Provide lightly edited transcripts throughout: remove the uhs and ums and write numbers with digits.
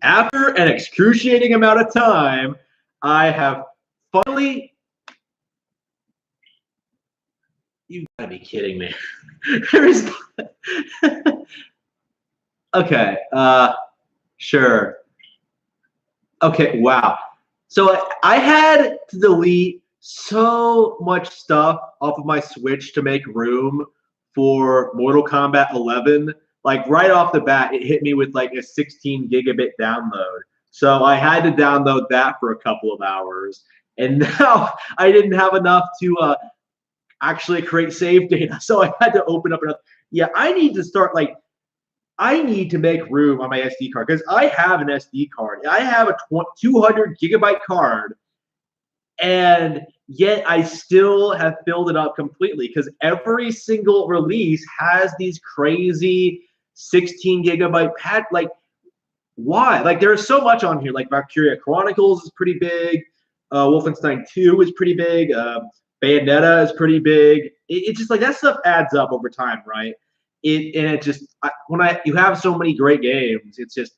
After an excruciating amount of time, I have finally. You gotta be kidding me. There is. Okay. Sure. Okay. Wow. So I had to delete so much stuff off of my Switch to make room for Mortal Kombat 11. Like right off the bat, it hit me with like a 16 gigabit download. So I had to download that for a couple of hours. And now I didn't have enough to actually create save data. So I had to open up another. Yeah, I need to start like I need to make room on my SD card because I have an SD card. I have a 200 gigabyte card, and yet I still have filled it up completely because every single release has these crazy 16 gigabyte pad. Like, why? Like, there's so much on here. Like, Valkyria Chronicles is pretty big. Wolfenstein 2 is pretty big. Bayonetta is pretty big. It's just like that stuff adds up over time, right? It just you have so many great games, it's just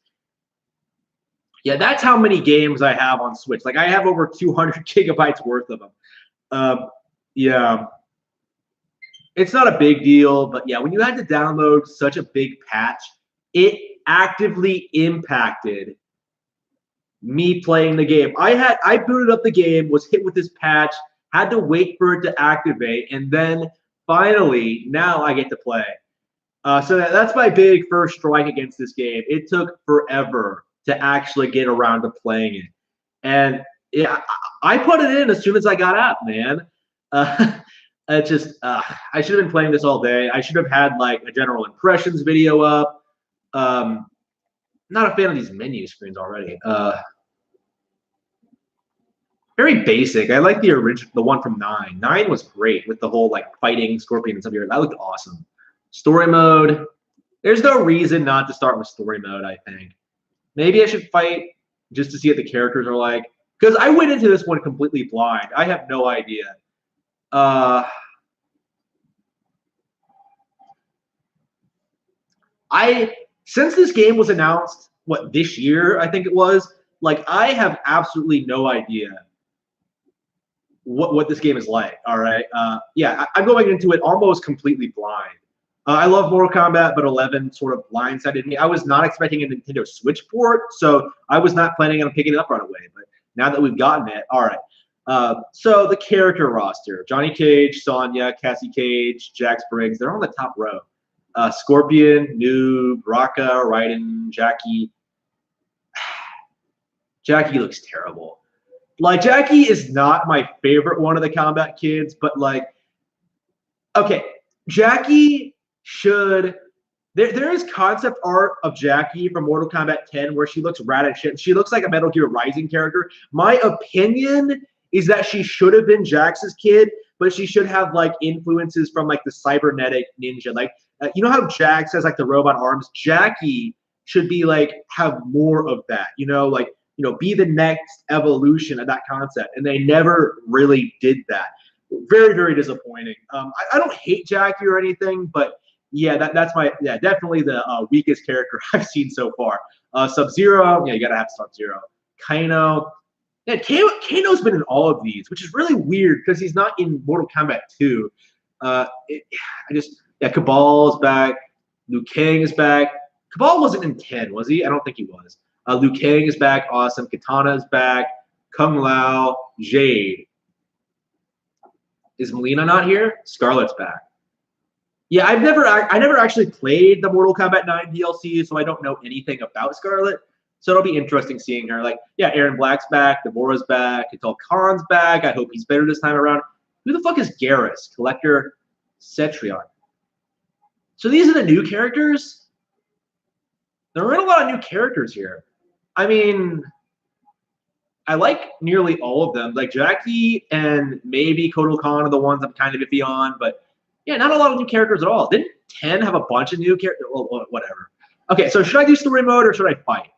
yeah, that's how many games I have on Switch. Like I have over 200 gigabytes worth of them. Yeah, it's not a big deal, but yeah, when you had to download such a big patch, it actively impacted me playing the game. I booted up the game, was hit with this patch, had to wait for it to activate, and then finally now I get to play. So that's my big first strike against this game. It took forever to actually get around to playing it. And yeah, I put it in as soon as I got out, man. It just, I should have been playing this all day. I should have had like a general impressions video up. Not a fan of these menu screens already. Very basic. I like the original, the one from 9. 9 was great with the whole like fighting Scorpion and stuff here. That looked awesome. Story mode. There's no reason not to start with story mode, I think. Maybe I should fight just to see what the characters are like. Because I went into this one completely blind. I have no idea. Since this game was announced, what, this year, I think it was, like, I have absolutely no idea what this game is like, all right? Yeah, I'm going into it almost completely blind. I love Mortal Kombat, but 11 sort of blindsided me. I was not expecting a Nintendo Switch port, so I was not planning on picking it up right away. But now that we've gotten it, all right. So the character roster: Johnny Cage, Sonya, Cassie Cage, Jax Briggs. They're on the top row. Scorpion, Noob, Raka, Raiden, Jackie. Jackie looks terrible. Like, Jackie is not my favorite one of the Kombat kids, but like, okay, Jackie should there is concept art of Jackie from Mortal Kombat 10 where she looks rad as shit. She looks like a Metal Gear Rising character. My opinion is that she should have been Jax's kid, but she should have like influences from like the cybernetic ninja. Like you know how Jax has like the robot arms? Jackie should be like have more of that, like, be the next evolution of that concept. And they never really did that. Very, very disappointing. I don't hate Jackie or anything, but yeah, that's definitely the weakest character I've seen so far. Sub-Zero, yeah, you gotta have Sub-Zero. Kano, yeah, Kano's been in all of these, which is really weird because he's not in Mortal Kombat 2. Cabal's back. Liu Kang is back. Cabal wasn't in 10, was he? I don't think he was. Liu Kang is back. Awesome. Katana is back. Kung Lao, Jade. Is Melina not here? Scarlet's back. Yeah, I never actually played the Mortal Kombat 9 DLC, so I don't know anything about Scarlet. So it'll be interesting seeing her. Like, yeah, Aaron Black's back, Deborah's back, Katal Khan's back. I hope he's better this time around. Who the fuck is Garrus? Collector Cetrion. So these are the new characters? There are a lot of new characters here. I mean, I like nearly all of them. Like Jackie and maybe Kotal Khan are the ones I'm kind of iffy on, but yeah, not a lot of new characters at all. Didn't 10 have a bunch of new characters? Well, whatever. Okay, so should I do story mode or should I fight?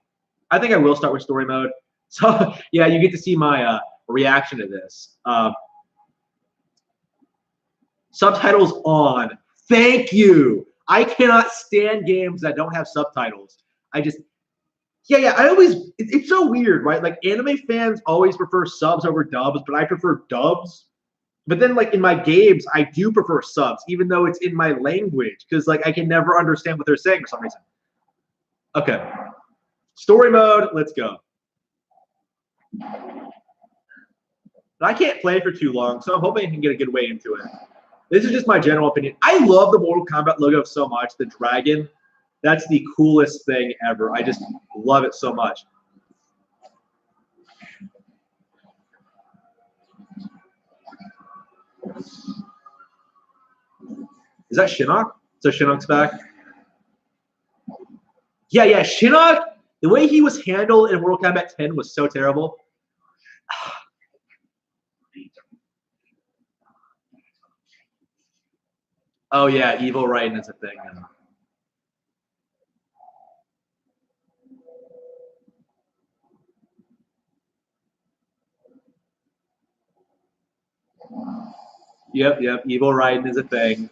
I think I will start with story mode. So yeah, you get to see my reaction to this. Subtitles on. Thank you. I cannot stand games that don't have subtitles. Yeah. I always it's so weird, right? Like anime fans always prefer subs over dubs, but I prefer dubs. But then, like in my games, I do prefer subs, even though it's in my language, because like I can never understand what they're saying for some reason. Okay, story mode. Let's go. But I can't play for too long, so I'm hoping I can get a good way into it. This is just my general opinion. I love the Mortal Kombat logo so much. The dragon, that's the coolest thing ever. I just love it so much. Is that Shinnok? So Shinnok's back? Yeah. Shinnok, the way he was handled in Mortal Kombat 10 was so terrible. Oh yeah, evil Raiden is a thing now. Yep. Evil Raiden is a thing.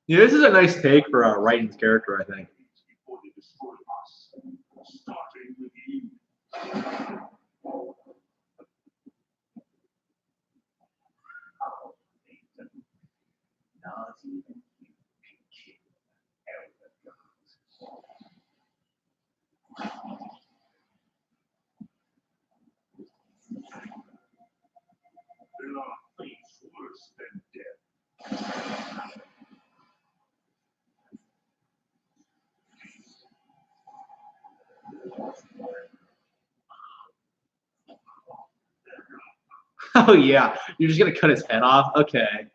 Yeah, this is a nice take for Raiden's character, I think. Oh yeah, you're just gonna cut his head off? Okay.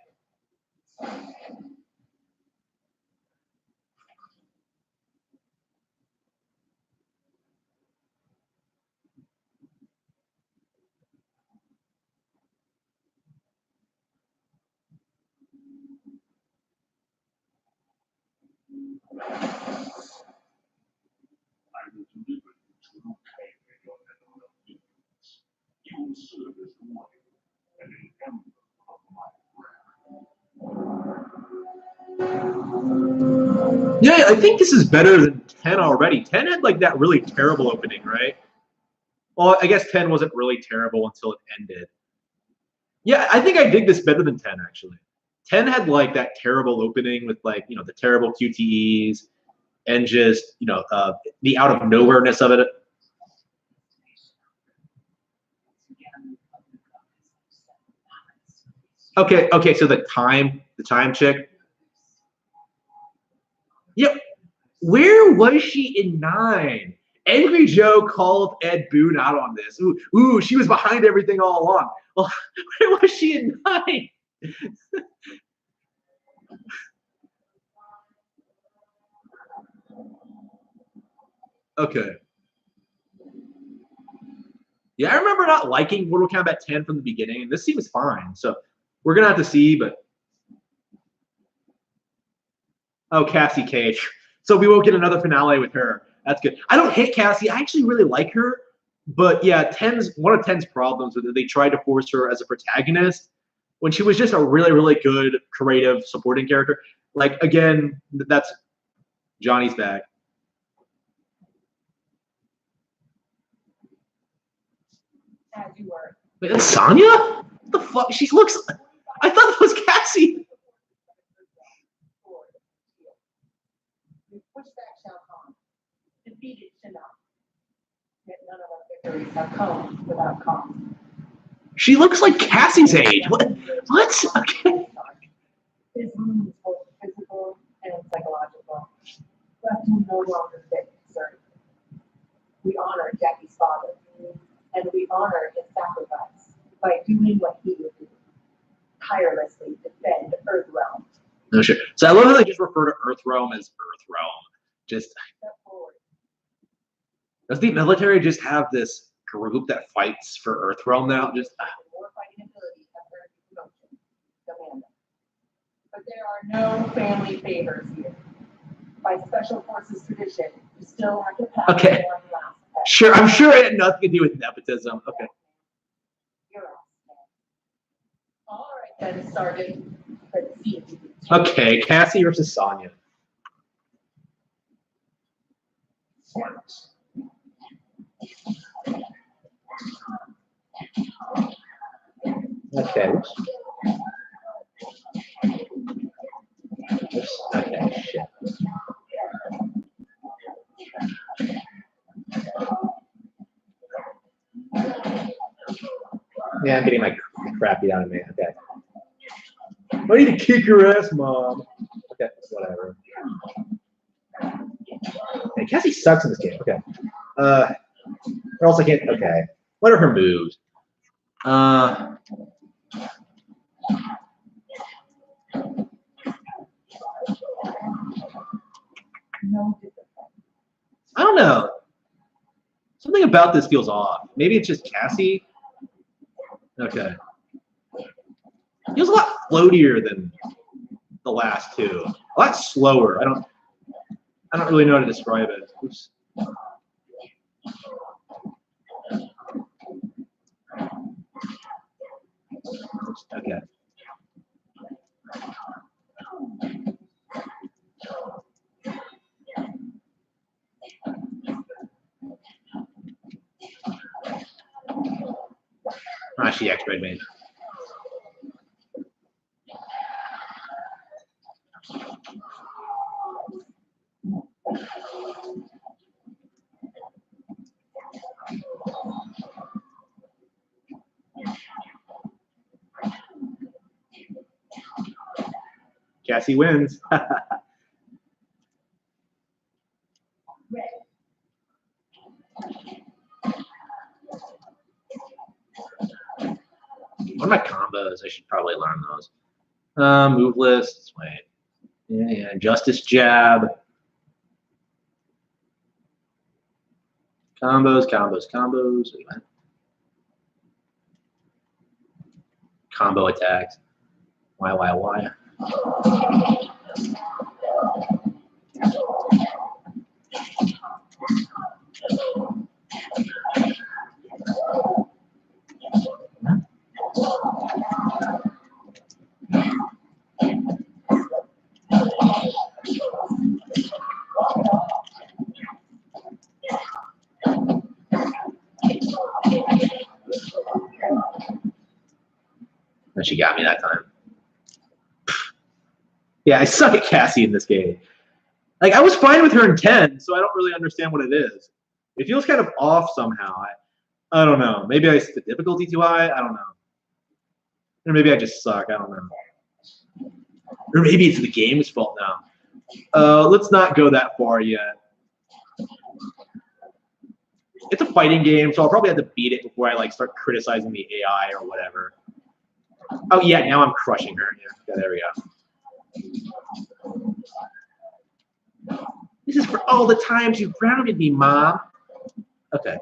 Yeah, I think this is better than 10 already. 10 had like that really terrible opening, right? Well, I guess 10 wasn't really terrible until it ended. Yeah, I think I dig this better than 10 actually. 10 had like that terrible opening with like, the terrible QTEs and just, the out of nowhereness of it. Okay, so the time chick. Yep. Where was she in 9? Angry Joe called Ed Boon out on this. Ooh, she was behind everything all along. Well, where was she in 9? Okay. Yeah, I remember not liking Mortal Kombat 10 from the beginning, and this seems fine. So we're gonna have to see, but oh, Cassie Cage. So we won't get another finale with her. That's good. I don't hate Cassie. I actually really like her, but yeah, ten's one of ten's problems with it. They tried to force her as a protagonist when she was just a really, really good creative supporting character. Like again, that's Johnny's back. Wait, that's Sonya? What the fuck? She looks. I thought that was Cassie. She looks like Cassie's age. What? Okay. do no longer fit concern. We honor Jackie's father, and we honor his sacrifice by doing what he would do, tirelessly defend Earthrealm. No sure. So I love how they just refer to Earthrealm as Earthrealm. Just does the military just have this group that fights for Earthrealm now? Just more fighting ability at promotion, but there are no family favors here. By special forces tradition, you still have to pass okay. one last test. Sure, I'm sure it had nothing to do with nepotism. Okay. You're all right then, Sergeant. Let's see. Okay, Cassie versus Sonya. Okay. Okay, shit. Yeah, I'm getting my crap beat out of me. Okay. I need to kick your ass, Mom. Okay, whatever. Hey, Cassie sucks in this game. Okay. Or else I can't. Okay. What are her moves? I don't know. Something about this feels off. Maybe it's just Cassie. Okay. Feels a lot floatier than the last two. A lot slower. I don't really know how to describe it. Oops. Okay. Ah, she X-rayed me. Cassie wins. What are my combos? I should probably learn those. Move lists. Wait. Yeah. Justice jab. Combos. Wait, what? Combo attacks. Why? And she got me that time. Yeah, I suck at Cassie in this game. Like, I was fine with her in 10, so I don't really understand what it is. It feels kind of off somehow. I don't know. Maybe I set the difficulty too high. I don't know. Or maybe I just suck. I don't know. Or maybe it's the game's fault now. Let's not go that far yet. It's a fighting game, so I'll probably have to beat it before I start criticizing the AI or whatever. Oh yeah, now I'm crushing her. Yeah, there we go. This is for all the times you grounded me, Mom. Okay.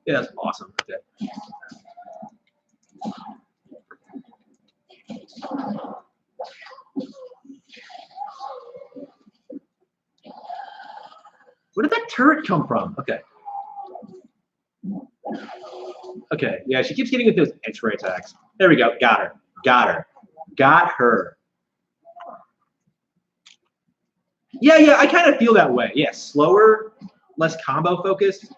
Yeah, that's awesome. Okay. Where did that turret come from? Okay. Okay, yeah, she keeps getting with those X-ray attacks. There we go. Got her. Yeah, I kind of feel that way. Yeah, slower, less combo focused.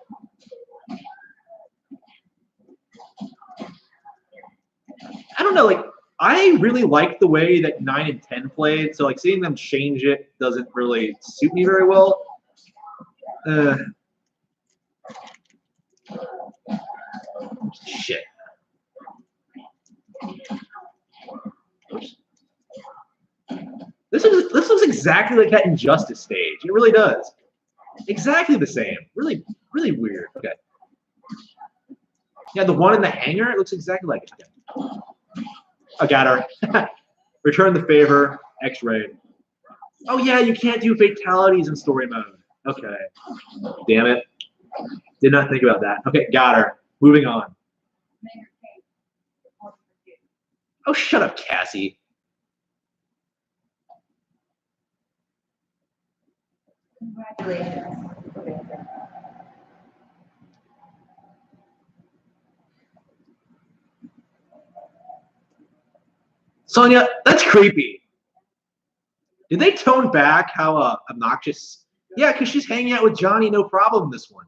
I don't know, I really like the way that 9 and 10 played, so seeing them change it doesn't really suit me very well. Shit. Oops. exactly like that Injustice stage. It really does. Exactly the same. Really, really weird. Okay. Yeah, the one in the hangar, it looks exactly like it. Okay. I got her. Return the favor. X-ray. Oh yeah, you can't do fatalities in story mode. Okay. Damn it. Did not think about that. Okay, got her. Moving on. Oh, shut up, Cassie. Congratulations. Sonya, that's creepy. Did they tone back how obnoxious? Yeah, because she's hanging out with Johnny, no problem. This one.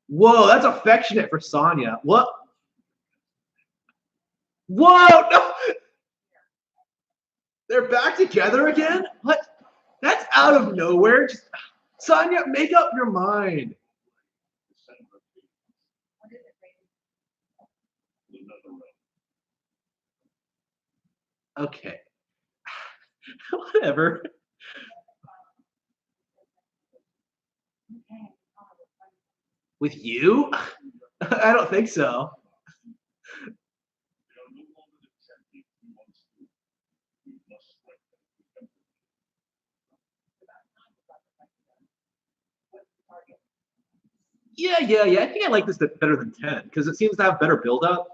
Whoa, that's affectionate for Sonya. What? Whoa, no! They're back together again? What? That's out of nowhere. Just, Sonya, make up your mind. Okay. Whatever. With you? I don't think so. Yeah. I think I like this better than 10 because it seems to have better build-up.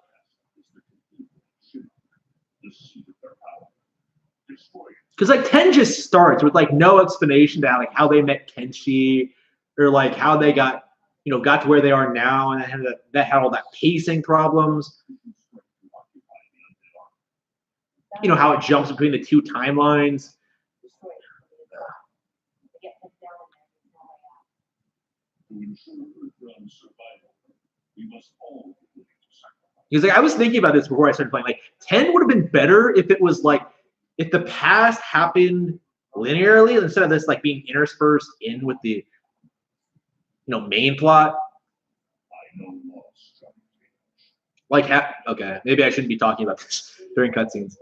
Because like 10 just starts with like no explanation to like how they met Kenshi or like how they got got to where they are now, and that had all that pacing problems. How it jumps between the two timelines. Because like I was thinking about this before I started playing. Like 10 would have been better if it was like if the past happened linearly instead of this like being interspersed in with the main plot. Like okay, maybe I shouldn't be talking about this during cutscenes.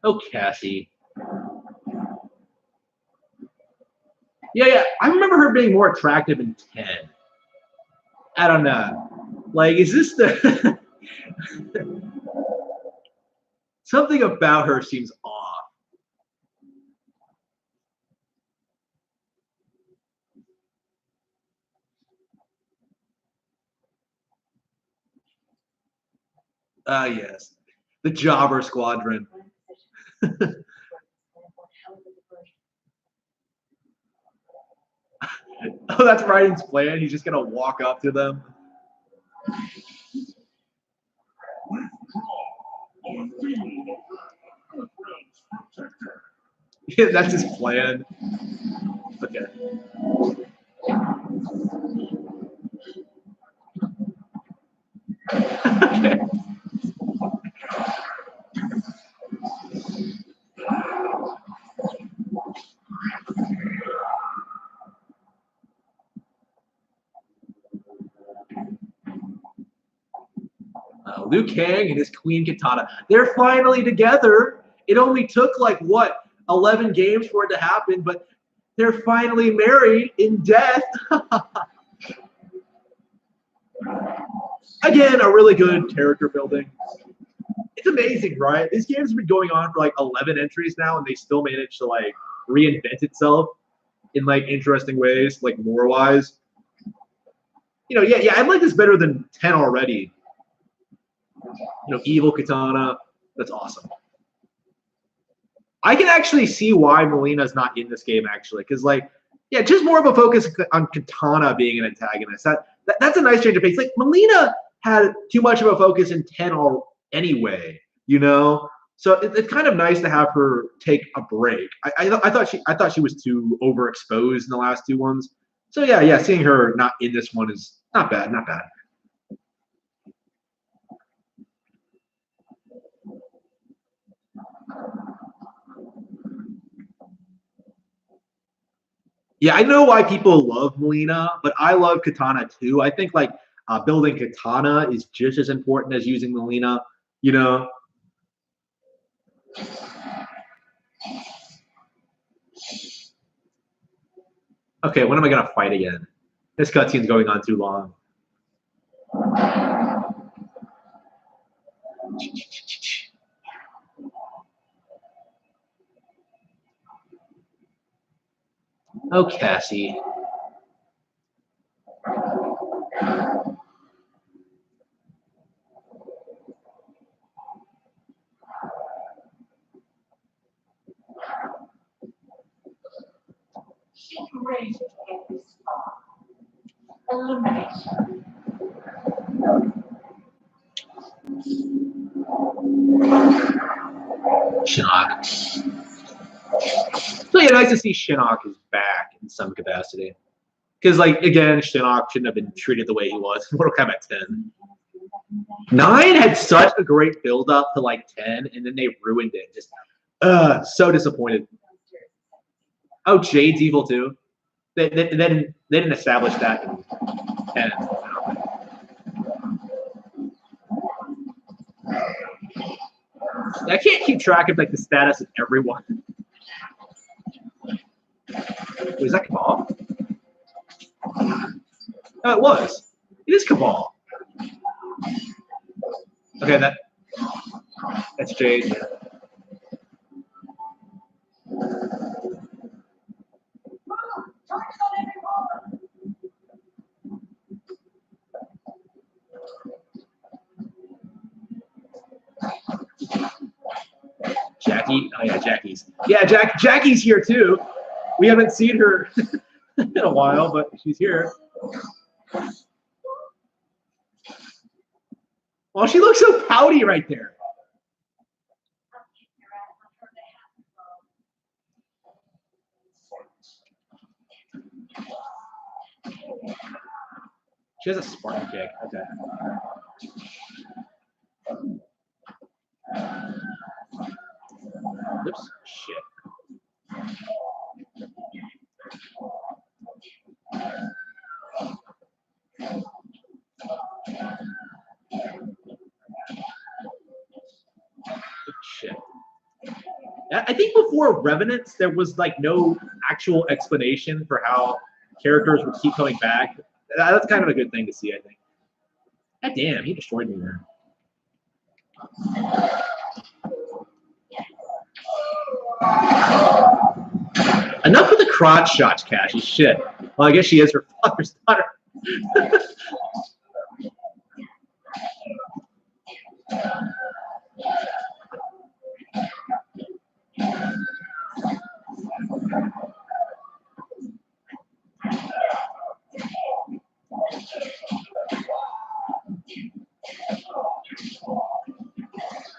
Oh, Cassie. Yeah. I remember her being more attractive in 10. I don't know. Like, is this the something about her seems off. Ah, yes. The Jobber Squadron. Oh, that's Raiden's plan. He's just gonna walk up to them. Yeah, that's his plan. Okay. Okay. Liu Kang and his Queen Katana. They're finally together. It only took like what 11 games for it to happen, but they're finally married in death. Again, a really good character building. It's amazing, right? This game's been going on for like 11 entries now, and they still managed to like reinvent itself in like interesting ways, like lore-wise. Yeah, I like this better than 10 already. Evil Katana. That's awesome. I can actually see why Melina's not in this game, actually, because just more of a focus on Katana being an antagonist. That's a nice change of pace. Like Melina had too much of a focus in 10 anyway, So it's kind of nice to have her take a break. I thought she was too overexposed in the last two ones. So yeah, seeing her not in this one is not bad. Yeah, I know why people love Melina, but I love Katana too. I think like building Katana is just as important as using Melina. You know. Okay, when am I gonna fight again? This cutscene's going on too long. Oh, Cassie. She crazy to get this far. Elimination. Shinnok. So yeah, nice to see Shinnok is back in some capacity. Because like again, Shinnok shouldn't have been treated the way he was in Mortal Kombat 10. 9 had such a great build up to like 10, and then they ruined it. Just so disappointed. Oh, Jade's evil too. They didn't establish that in 10. I can't keep track of like the status of everyone. Wait, is that Cabal? Oh, it was. It is Cabal. Okay, that's Jade. Jackie. Oh yeah, Jackie's. Yeah, Jackie's here too. We haven't seen her in a while, but she's here. Well, she looks so pouty right there. She has a Spartan kick. Okay. Oops. Shit. Shit. I think before Revenants, there was like no actual explanation for how characters would keep coming back. That's kind of a good thing to see, I think. God damn, he destroyed me there. Enough with the crotch shots, Cashy. Shit. Well, I guess she is her father's daughter.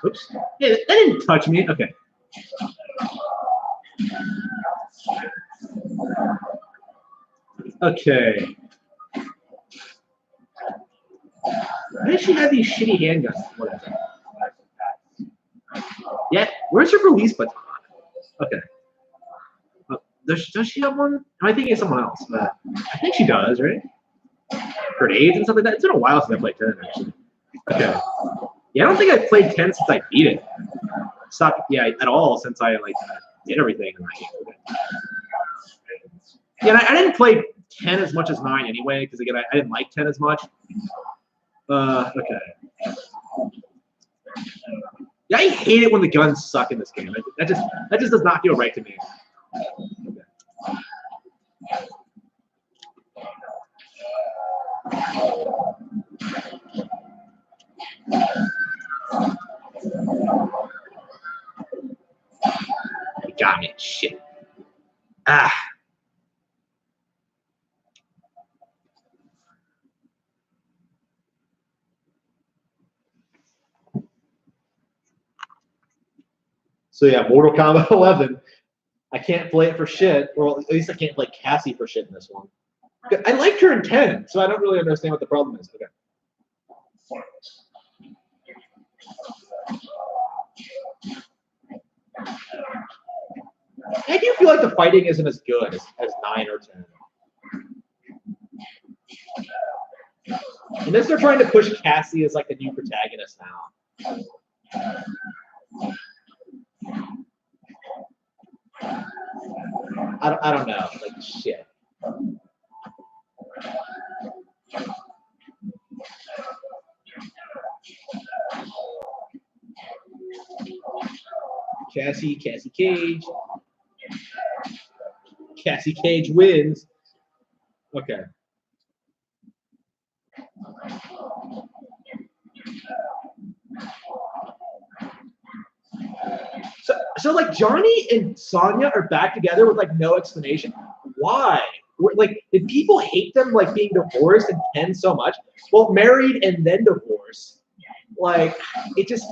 Oops. Yeah, that didn't touch me. Okay. Okay. Why does she have these shitty handguns? Whatever. Yeah, where's her release button? Okay. Does she have one? I think it's someone else, but I think she does, right? Grenades and stuff like that. It's been a while since I played 10, actually. Okay. Yeah, I don't think I've played 10 since I beat it. Stop. Yeah, at all since I like did everything. Yeah, I didn't play 10 as much as 9 anyway, because again, I didn't like 10 as much. Okay. Yeah, I hate it when the guns suck in this game. That just does not feel right to me. You got me. Shit. Ah. So yeah, Mortal Kombat 11. I can't play it for shit, or at least I can't play Cassie for shit in this one. I liked her in 10, so I don't really understand what the problem is. Okay. I do feel like the fighting isn't as good as 9 or 10. Unless they're trying to push Cassie as like the new protagonist now. I don't know. Like shit. Cassie Cage. Cassie Cage wins. Okay. So like Johnny and Sonya are back together with like no explanation. Why? Like, did people hate them like being divorced and 10 so much? Well, married and then divorced. Like, it just,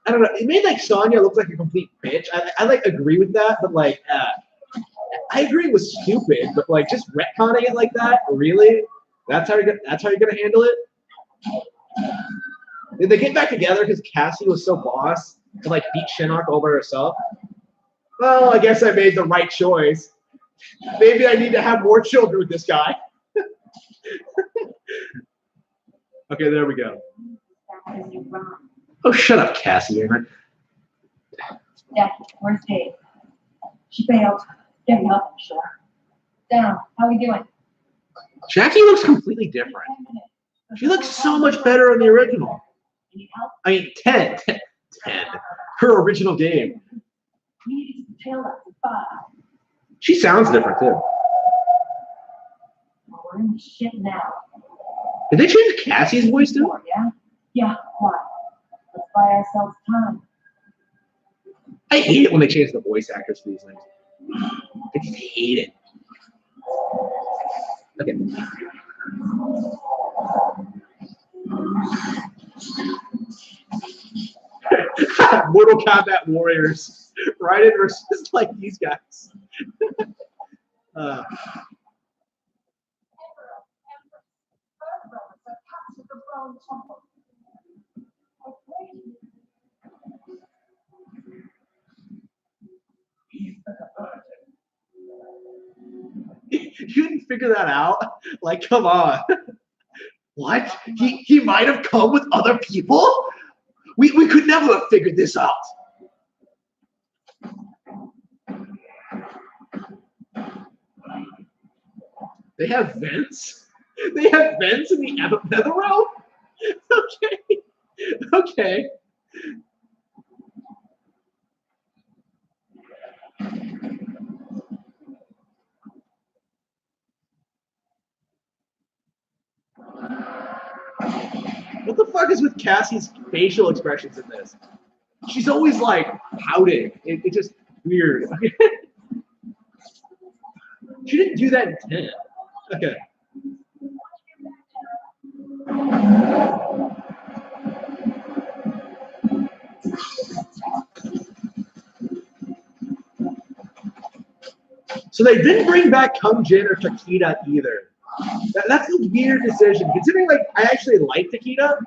I don't know. It made like Sonya look like a complete bitch. I like agree with that, but like, I agree it was stupid. But like, just retconning it like that, really? That's how you're gonna handle it? Did they get back together because Cassie was so boss and like beat Shinnok all by herself? Well, I guess I made the right choice. Maybe I need to have more children with this guy. Okay, there we go. Oh, shut up, Cassie. Yeah, where's Dave? She failed. Getting up, I'm sure. Down. How are we doing? Jackie looks completely different. She looks so much better in the original. Need help? I mean, 10. Her original game. We need to tail that to 5. She sounds different, too. Well, we're in the shit now. Did they change Cassie's voice, too? Yeah? Yeah, why? Let's buy ourselves time. I hate it when they change the voice actors for these things. I just hate it. Okay. Mortal Kombat Warriors. Right in versus like these guys. You didn't figure that out? Like, come on. What? He might have come with other people? We could never have figured this out. They have vents? They have vents in the nether realm? Okay. Okay. What the fuck is with Cassie's facial expressions in this? She's always like pouting. It's just weird. She didn't do that in 10. Okay. So they didn't bring back Kung Jin or Takeda either. That's a weird decision, considering like I actually like Takeda.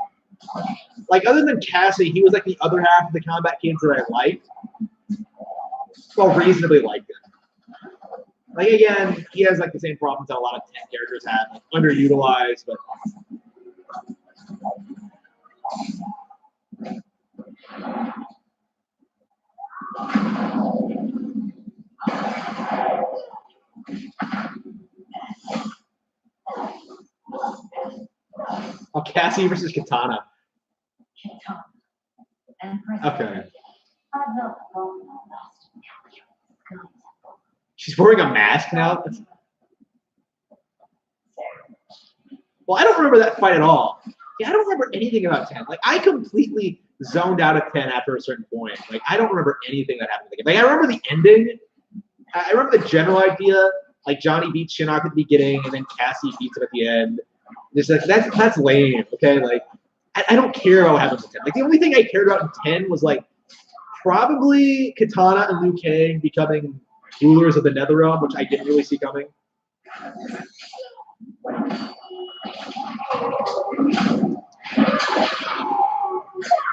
Like other than Cassie, he was like the other half of the Combat Kids that I liked. Well, reasonably liked him. Like again, he has like the same problems that a lot of 10 characters have, like underutilized, but oh, Cassie versus Katana. Okay. She's wearing a mask now? Well, I don't remember that fight at all. Yeah, I don't remember anything about 10. Like, I completely zoned out of 10 after a certain point. Like, I don't remember anything that happened in the game. Like, I remember the ending. I remember the general idea. Like, Johnny beats Shinnok at the beginning, and then Cassie beats him at the end. Just like, that's lame, okay? Like, I don't care about what happens in 10. Like, the only thing I cared about in 10 was, like, probably Katana and Liu Kang becoming rulers of the Netherrealm, which I didn't really see coming.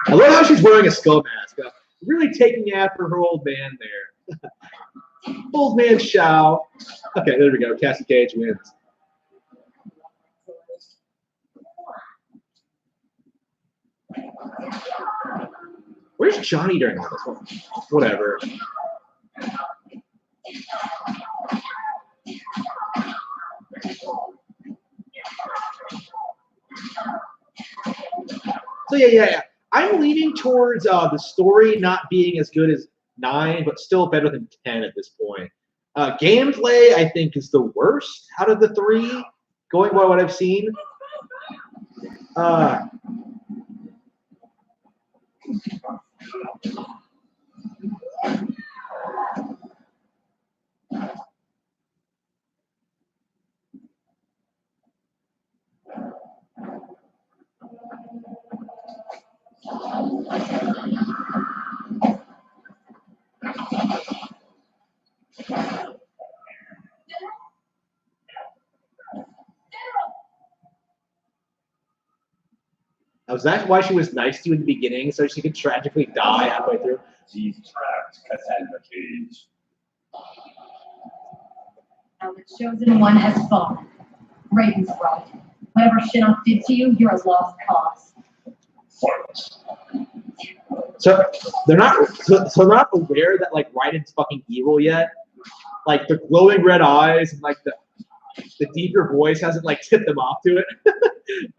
I love how she's wearing a skull mask. Really taking after her old man there. Old man Shao. Okay, there we go. Cassie Cage wins. Where's Johnny during all this one? Whatever. So yeah. I'm leaning towards the story not being as good as 9, but still better than 10 at this point. Gameplay, I think, is the worst out of the 3, going by what I've seen. Was that why she was nice to you in the beginning, so she could tragically die halfway through? She's trapped Cassandra Cage. Now the chosen one has fallen. Raiden's right. Whatever Shinnok did to you, you're a lost cause. Fight. So they're not aware that like Raiden's fucking evil yet. Like the glowing red eyes and like the deeper voice hasn't like tipped them off to it.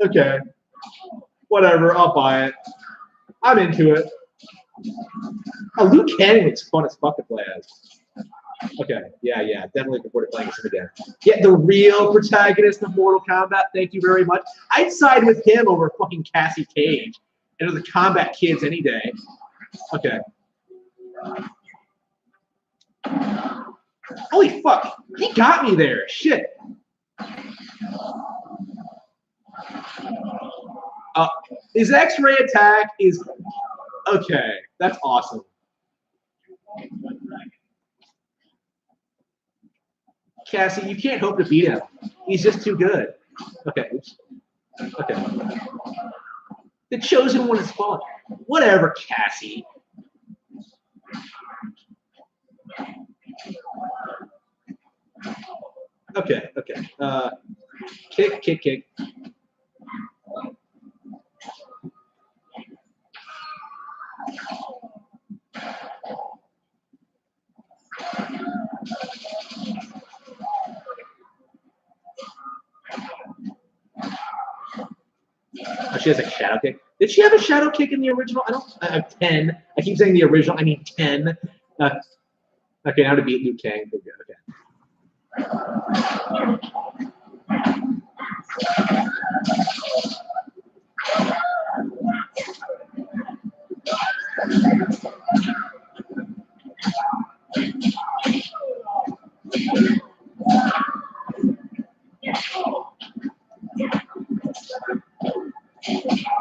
Okay. Whatever, I'll buy it. I'm into it. Oh, Liu Kang looks fun as fuck to play as. Okay, yeah, definitely looking forward to playing this again. Yeah, the real protagonist of Mortal Kombat, thank you very much. I'd side with him over fucking Cassie Cage and the Combat Kids any day. Okay. Holy fuck, he got me there, shit. His X-ray attack is okay. That's awesome. Cassie, you can't hope to beat him. He's just too good. Okay. Oops. Okay. The chosen one is fallen. Whatever, Cassie. Okay. Kick. Oh, she has a shadow kick. Did she have a shadow kick in the original? I have 10. I keep saying the original. I mean 10. Okay, now to beat Liu Kang. Okay.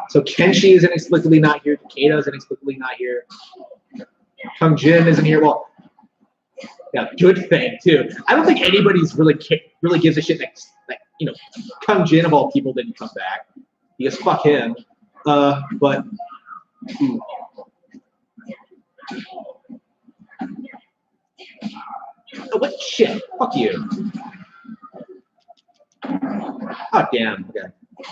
So Kenshi is inexplicably not here. Takeda is inexplicably not here. Kung Jin isn't here. Well, yeah, good thing too. I don't think anybody's really gives a shit that you know, Kung Jin of all people didn't come back because fuck him. But. Oh, what shit? Fuck you. Oh damn. Okay.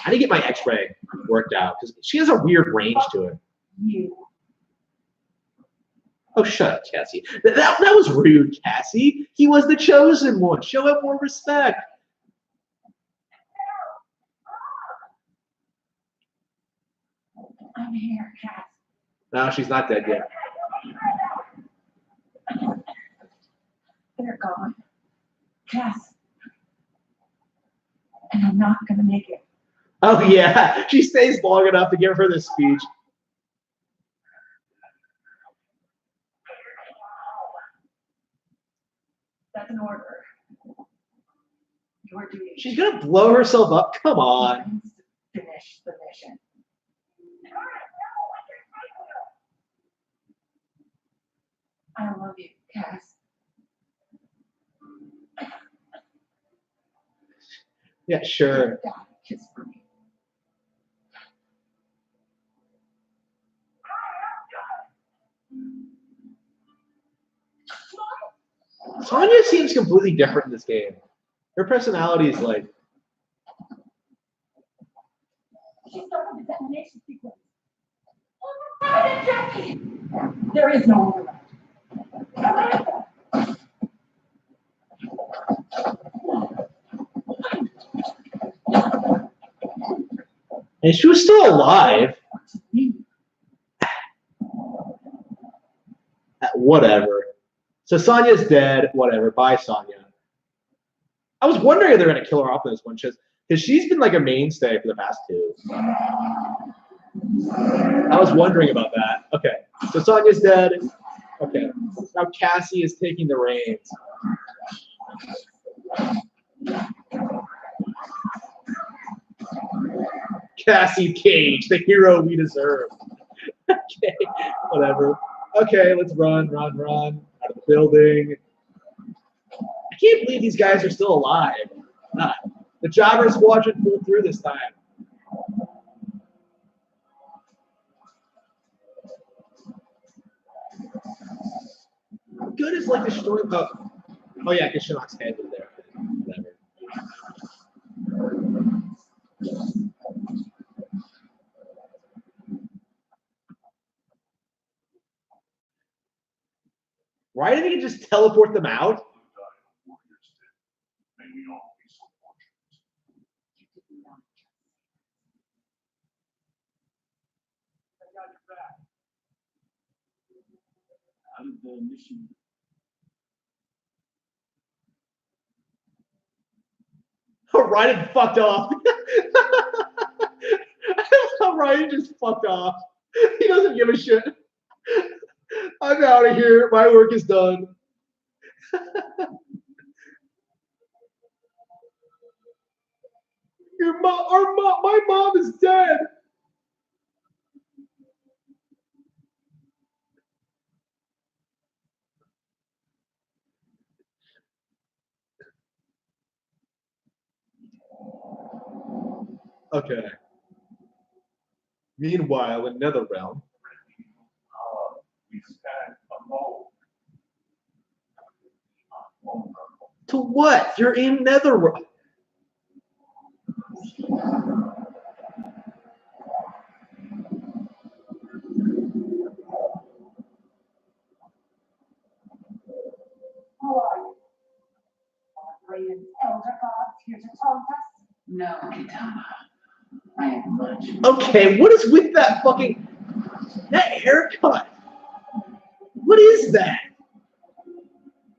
I need to get my X-ray worked out because she has a weird range to it. Oh, shut up, Cassie. That was rude, Cassie. He was the chosen one. Show him more respect. I'm here, Cass. No, she's not dead yet. They're gone. Cass. And I'm not gonna make it. Oh, yeah. She stays long enough to give her this speech. That's an order. Your duty. She's going to blow herself up? Come on. Finish the mission. I love you, Cass. Yeah, sure. Kiss for me. Tanya seems completely different in this game. Her personality is like. She started the detonation sequence. Override it, Jackie! There is no override. And she was still alive. Whatever. So Sonya's dead. Whatever. Bye, Sonya. I was wondering if they're going to kill her off in this one, because she's been like a mainstay for the past two. I was wondering about that. Okay. So Sonya's dead. Okay. Now Cassie is taking the reins. Cassie Cage, the hero we deserve. Okay, whatever. Okay, let's run out of the building. I can't believe these guys are still alive. The Jobber Squadron pulled through this time. How good is like destroying the. Oh yeah, because Shinnok's head was there. Whatever. Why didn't he just teleport them out? Out of the mission. Ryan fucked off. Ryan just fucked off. He doesn't give a shit. I'm out of here. My work is done. My mom is dead. Okay. Meanwhile, in Netherrealm. We stand alone. To what? You're in Netherrealm. Who are you? Brilliant elder gods here to taunt us? No, Kitana. I am much. Okay, what is with that fucking that haircut? What is that?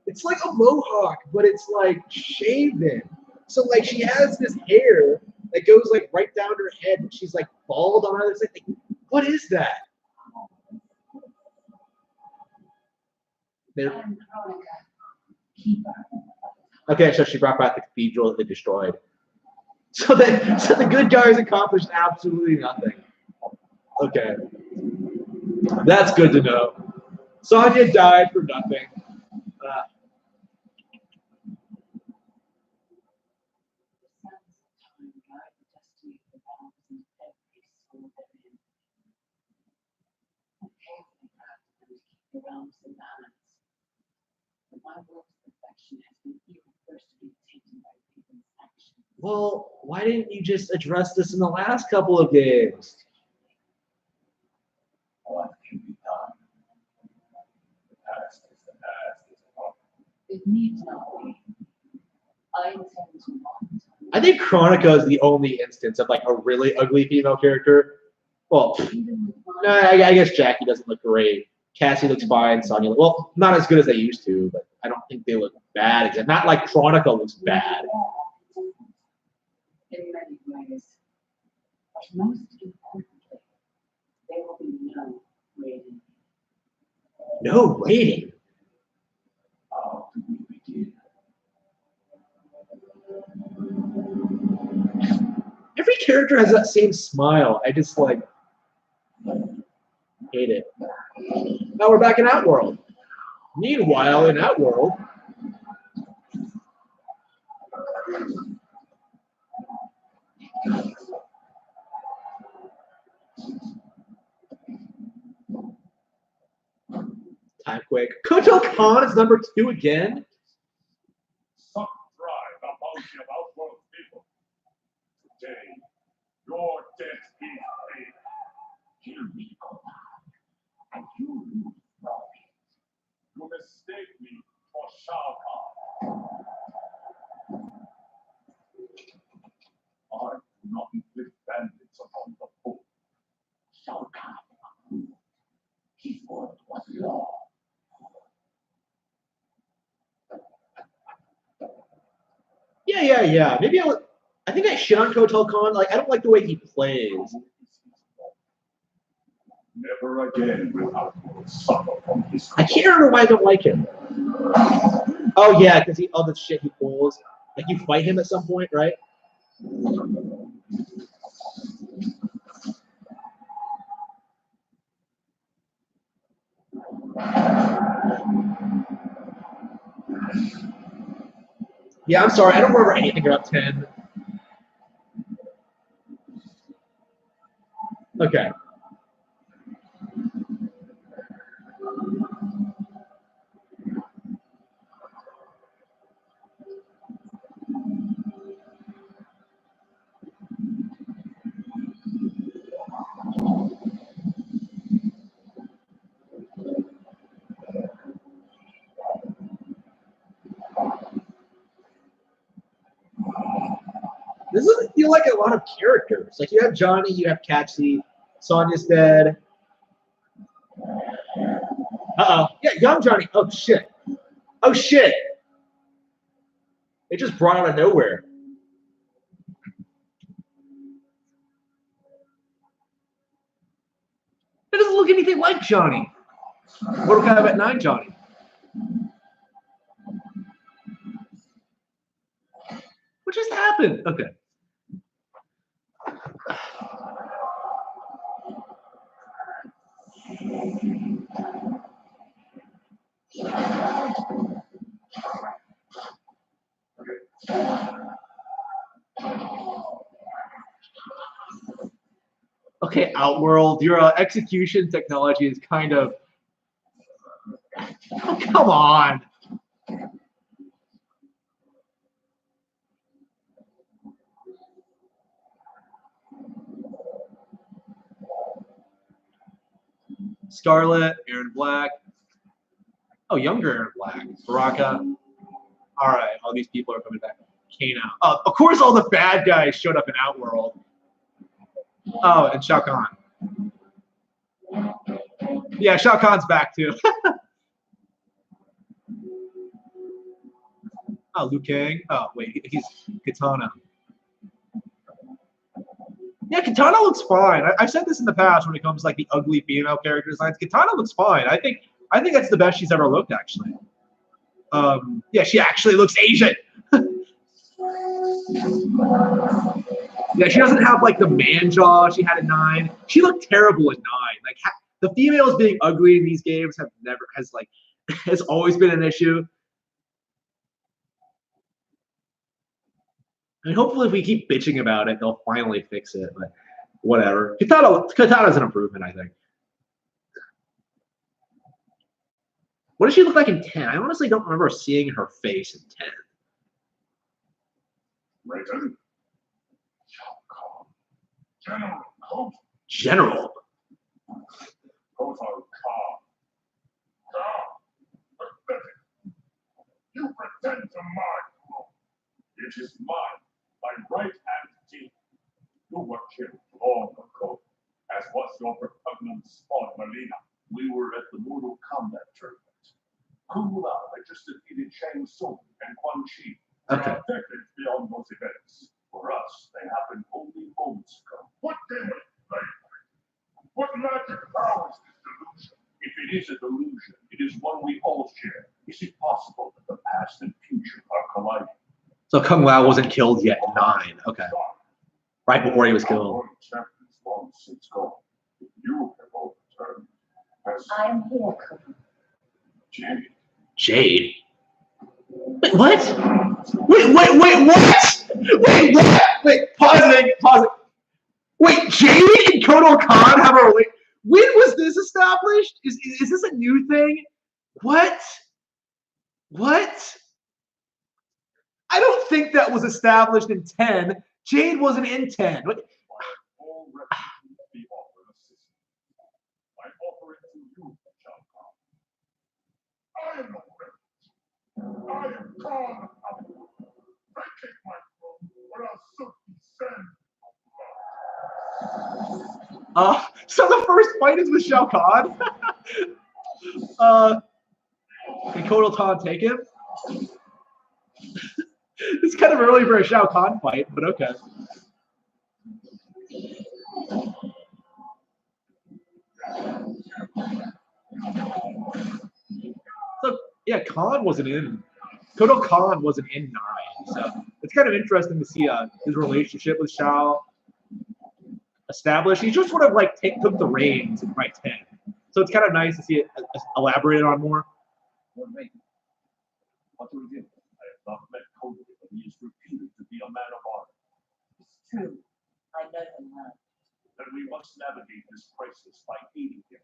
It's like a mohawk, but it's like shaven. So like she has this hair that goes like right down her head, and she's like bald on either side. Like, what is that? There. I'm Veronica, keeper. Okay, so she brought back the cathedral that they destroyed. So the good guys accomplished absolutely nothing. Okay. That's good to know. Sonya died for nothing. Well, why didn't you just address this in the last couple of games? What can be done? The past is the past. It needs not be. I intend to not. I think Chronica is the only instance of like a really ugly female character. Well, no, I guess Jackie doesn't look great. Cassie looks fine. Sonya, well, not as good as they used to, but I don't think they look bad. Not like Chronica looks bad. In many ways. But most importantly, there will be no rating. No rating. How do we begin? Every character has that same smile. I just like hate it. Now we're back in Outworld. Meanwhile, in Outworld, Timequake. Kotal Khan is number 2 again. Kill me, Kombat, and you lose profit. You mistake me for Shao Kahn. I do not inflict bandits upon the poor. Shao Kahn approved. His word was law. Yeah. Maybe I think I shit on Kotal Khan. Like, I don't like the way he plays. Never again will I suffer from his. I can't remember why I don't like him. Oh yeah, because all the shit he pulls. Like you fight him at some point, right? Yeah, I'm sorry. I don't remember anything about 10. Okay. This doesn't feel like a lot of characters. Like you have Johnny, you have Katsy, Sonya's dead. Uh-oh. Yeah, young Johnny. Oh shit. Oh shit. It just brought out of nowhere. It doesn't look anything like Johnny. Mortal Kombat 9 Johnny. What just happened? Okay. Okay, Outworld, your execution technology is kind of. Oh, come on. Scarlet, Aaron Black. Oh, younger Aaron Black. Baraka. All right, all these people are coming back. Kano. Oh, of course, all the bad guys showed up in Outworld. Oh, and Shao Kahn. Yeah, Shao Kahn's back too. Oh, Liu Kang. Oh, wait, he's Katana. Yeah, Katana looks fine. I've said this in the past when it comes to like the ugly female character designs. Katana looks fine. I think that's the best she's ever looked, actually. Yeah, she actually looks Asian. Yeah, she doesn't have like the man jaw she had at 9. She looked terrible at 9. Like the females being ugly in these games has always been an issue. I mean, hopefully, if we keep bitching about it, they'll finally fix it. But whatever. Katana's an improvement, I think. What does she look like in 10? I honestly don't remember seeing her face in 10. Raiden. General Kotal. General. Kotal Khan. Pathetic. You pretend to mine. It is mine, my right hand teeth. You were killed long ago, as was your repugnant spawn, Melina. We were at the Mortal Kombat tournament. Kung Lao had just defeated Shang Tsung and Quan Chi. Okay. Decades beyond those events. For us, they happened only moments ago. What demon is What magic powers this delusion? If it is a delusion, it is one we all share. Is it possible that the past and future are colliding? So Kung Lao wasn't killed yet in 9. Okay. Right before he was killed. Champions long since gone. You have overturned. I'm here, Cookie. Jade. Jade? Wait, what? Wait, what? Wait, what? Wait, pause it. Wait, Jade and Kotal Khan have a relation? When was this established? Is this a new thing? What? I don't think that was established in 10. Jade wasn't in 10. What? My whole reputation So the first fight is with Shao Kahn. Can Kotal Kahn take him? It's kind of early for a Shao Kahn fight, but okay. So yeah, Kahn wasn't in. Kotal Kahn wasn't in 9, so it's kind of interesting to see his relationship with Shao established. He just sort of like took the reins in fight 10, so it's kind of nice to see it elaborated on more. What do we do? I have not met Kombat, but he is reputed to be a man of honor. It's true. I know him well. Then we must navigate this crisis by aiding him.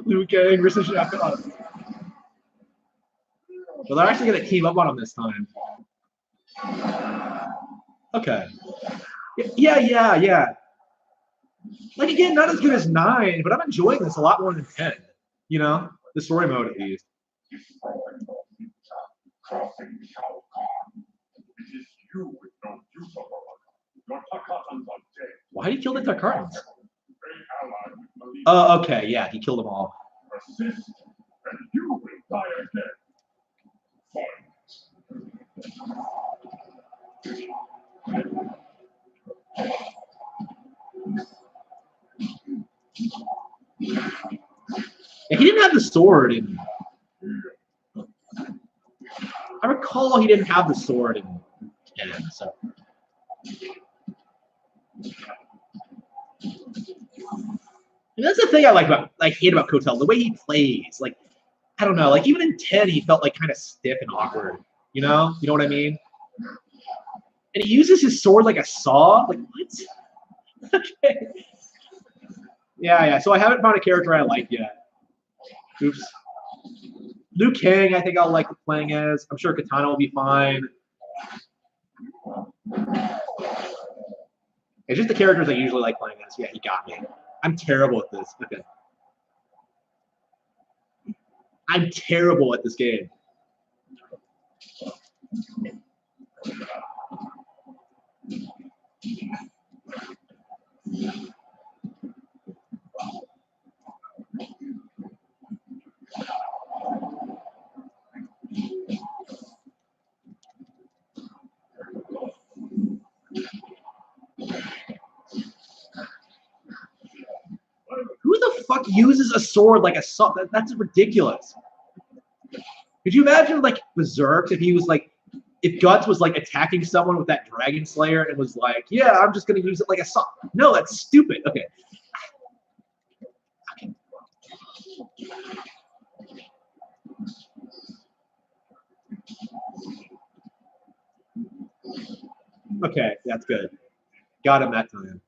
Liu Kang versus Shao Kahn. Well, they're actually going to team up on him this time. Okay. Yeah. Like, again, not as good as 9, but I'm enjoying this a lot more than 10. You know? The story mode, at least. Crossing Shao Kahn. It is you with no use of your Takatans are dead. Why did he kill the Tarkarans? Great ally with Malik. Oh, okay, yeah, he killed them all. Persist, and you will die again. Yeah, he didn't have the sword in. I recall he didn't have the sword in 10, so. And that's the thing I hate about Kotal, the way he plays. Like, I don't know, like even in 10 he felt like kind of stiff and awkward. You know what I mean? And he uses his sword like a saw. Like what? Okay. Yeah. So I haven't found a character I like yet. Oops. Liu Kang, I think I'll like playing as. I'm sure Katana will be fine. It's just the characters I usually like playing as. Yeah, he got me. I'm terrible at this. Okay. I'm terrible at this game. Who the fuck uses a sword like a saw? That's ridiculous. Could you imagine like Berserk if he was like, if Guts was like attacking someone with that Dragon Slayer and was like, yeah, I'm just gonna use it like a saw. No, that's stupid. Okay. Okay, that's good. Got him that time.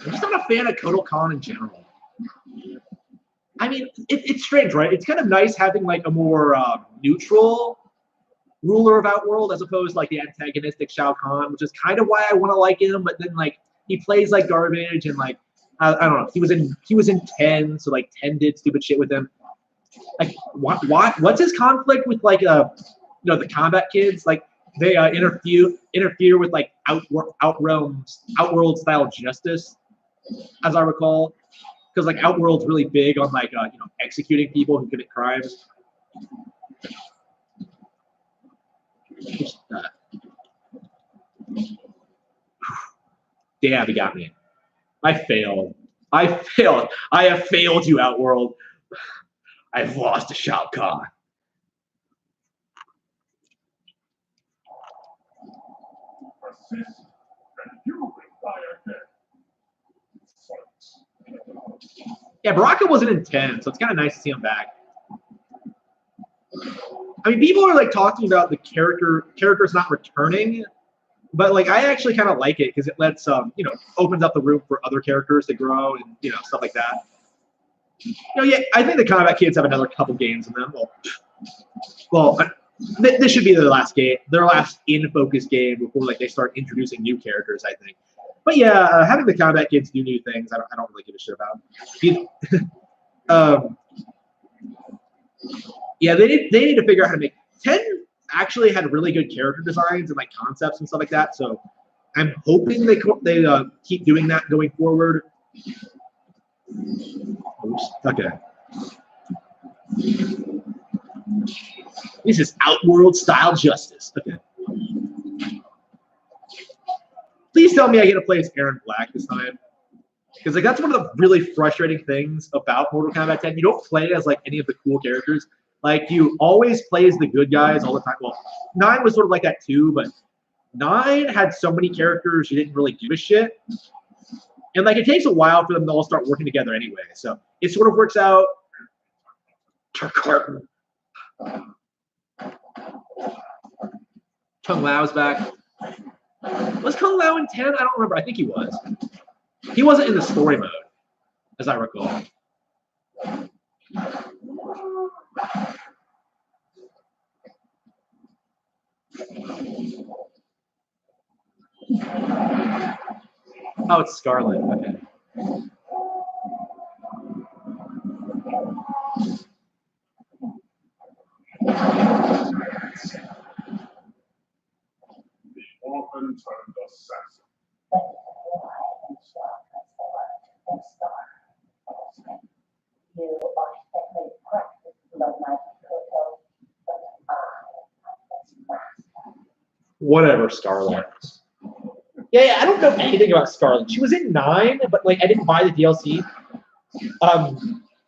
I'm just not a fan of Kotal Kahn in general. I mean, it's strange, right? It's kind of nice having like a more neutral ruler of Outworld as opposed to like the antagonistic Shao Kahn, which is kind of why I want to like him. But then like he plays like garbage and like I don't know. He was in 10, so like 10 did stupid shit with him. Like what's his conflict with like the Kombat kids? Like they interfere with like Outworld style justice, as I recall. Because like Outworld's really big on like executing people who commit crimes. Damn, he got me. I failed. I have failed you, Outworld. I've lost to Shao Kahn. Persist, and you will die again. Yeah, Baraka wasn't in 10, so it's kind of nice to see him back. I mean, people are like talking about the characters not returning, but like I actually kind of like it because it lets opens up the room for other characters to grow and stuff like that. Yeah, I think the Kombat kids have another couple games in them. Well, this should be their last game, their last in-focus game before like they start introducing new characters, I think. But yeah, having the combat kids do new things, I don't really give a shit about. Yeah, they need to figure out how to make 10 actually had really good character designs and like concepts and stuff like that. So I'm hoping they keep doing that going forward. Oops. Okay. This is Outworld style justice. Okay. Please tell me I get to play as Aaron Black this time. Because like that's one of the really frustrating things about Mortal Kombat 10. You don't play as like any of the cool characters. Like you always play as the good guys all the time. Well, 9 was sort of like that too, but 9 had so many characters you didn't really give a shit. And like it takes a while for them to all start working together anyway. So it sort of works out. Carton. Kung Lao's back. Was Kung Lao in 10? I don't remember. I think he was. He wasn't in the story mode, as I recall. Oh, it's Scarlet. Okay. The orphan turned assassin. Whatever, Scarlet. Yeah, I don't know anything about Scarlet. She was in 9, but like I didn't buy the DLC.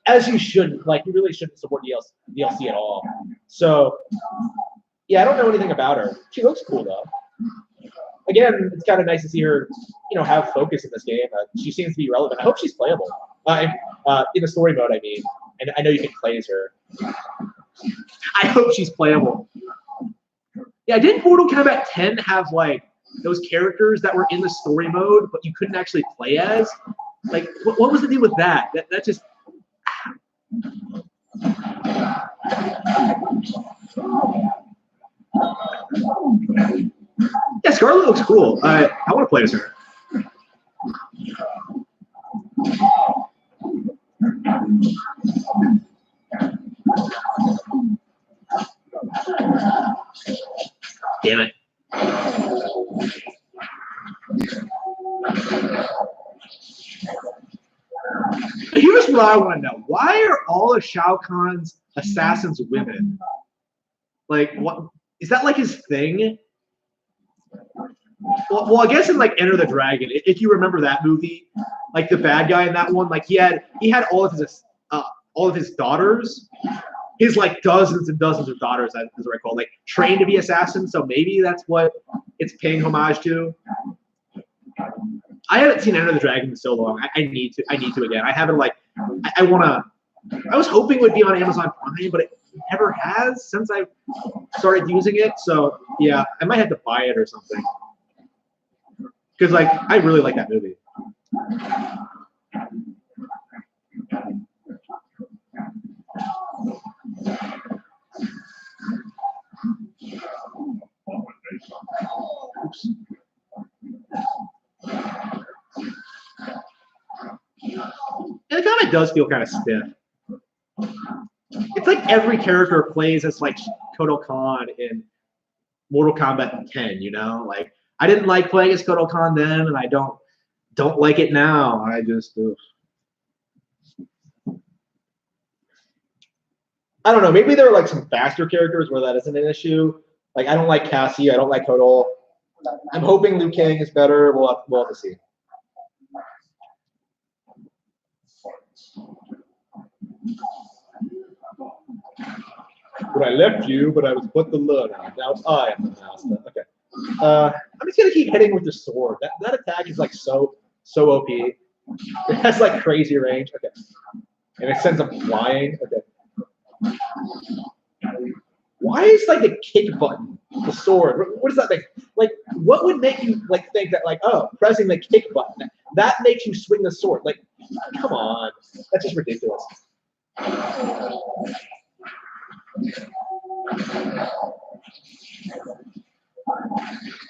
As you shouldn't. Like you really shouldn't support DLC at all. So yeah, I don't know anything about her. She looks cool though. Again, it's kind of nice to see her, have focus in this game. She seems to be relevant. I hope she's playable. In the story mode, I mean. And I know you can play as her. I hope she's playable. Yeah, didn't Mortal Kombat 10 have like those characters that were in the story mode, but you couldn't actually play as? Like, what was the deal with that? That just. Yeah, Scarlet looks cool. I want to play as her. Damn it. Here's what I want to know. Why are all of Shao Kahn's assassins women? Like, what is that like his thing? Well, I guess in like Enter the Dragon, if you remember that movie, like the bad guy in that one, like he had all of his daughters, his like dozens and dozens of daughters, as I recall, like trained to be assassins. So maybe that's what it's paying homage to. I haven't seen Enter the Dragon in so long. I need to again. I haven't like I was hoping it would be on Amazon Prime, but it never has since I started using it. So yeah, I might have to buy it or something. Because like I really like that movie. Oops. And the comic does feel kind of stiff. It's like every character plays as like Kotal Kahn in Mortal Kombat 10, Like I didn't like playing as Kotal Kahn then, and I don't like it now. I just I don't know. Maybe there are like some faster characters where that isn't an issue. Like I don't like Cassie. I don't like Kotal. I'm hoping Liu Kang is better. We'll have to see. But I left you, but I was but the learner. Now I am the master. Okay. I'm just gonna keep hitting with the sword. That attack is like so OP. It has like crazy range. Okay. And it sends them flying. Okay. Why is like the kick button the sword? What does that make? Like, what would make you like think that like, oh, pressing the kick button that makes you swing the sword? Like, come on, that's just ridiculous.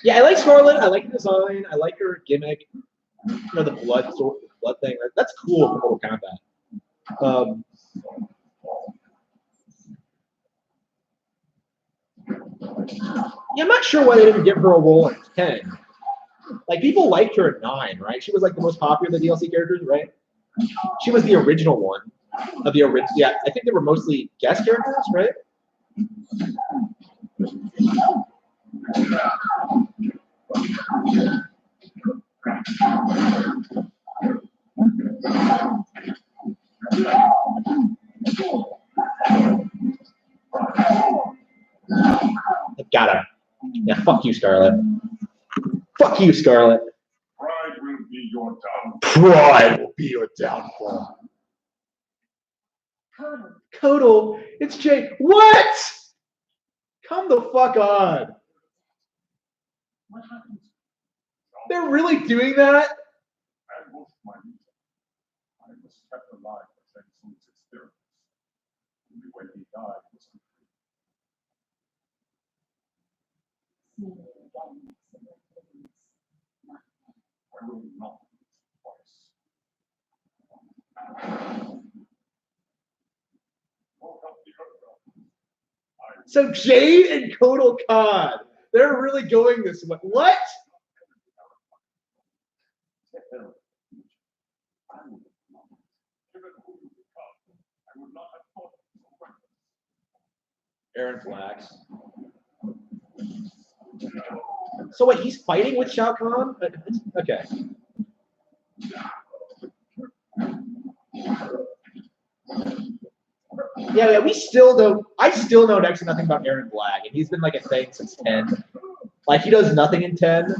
Yeah, I like Scarlet. I like her design. I like her gimmick. You know, the blood thing. That's cool for Mortal Kombat. Yeah, I'm not sure why they didn't give her a role at 10. Like, people liked her at 9, right? She was like the most popular of the DLC characters, right? She was the original one of the original. Yeah, I think they were mostly guest characters, right? Got her. Yeah, fuck you, Scarlet. Fuck you, Scarlet. Pride will be your downfall. Pride will be your downfall. Kodal, it's Jay. What? Come the fuck on. What happened? They're really doing that? Ambush my leader. I was kept alive for Shang Tsung's experiments. Only when he died was he free. Seeing it again makes it look things not I will not lose twice. Woke up the earth. So Jade and Kodal Khan, they're really going this way. What? Aaron Flax. So wait, he's fighting with Shao Kahn? Okay. Yeah, we still don't. I still know next to nothing about Aaron Black, and he's been like a thing since 10. Like, he does nothing in 10.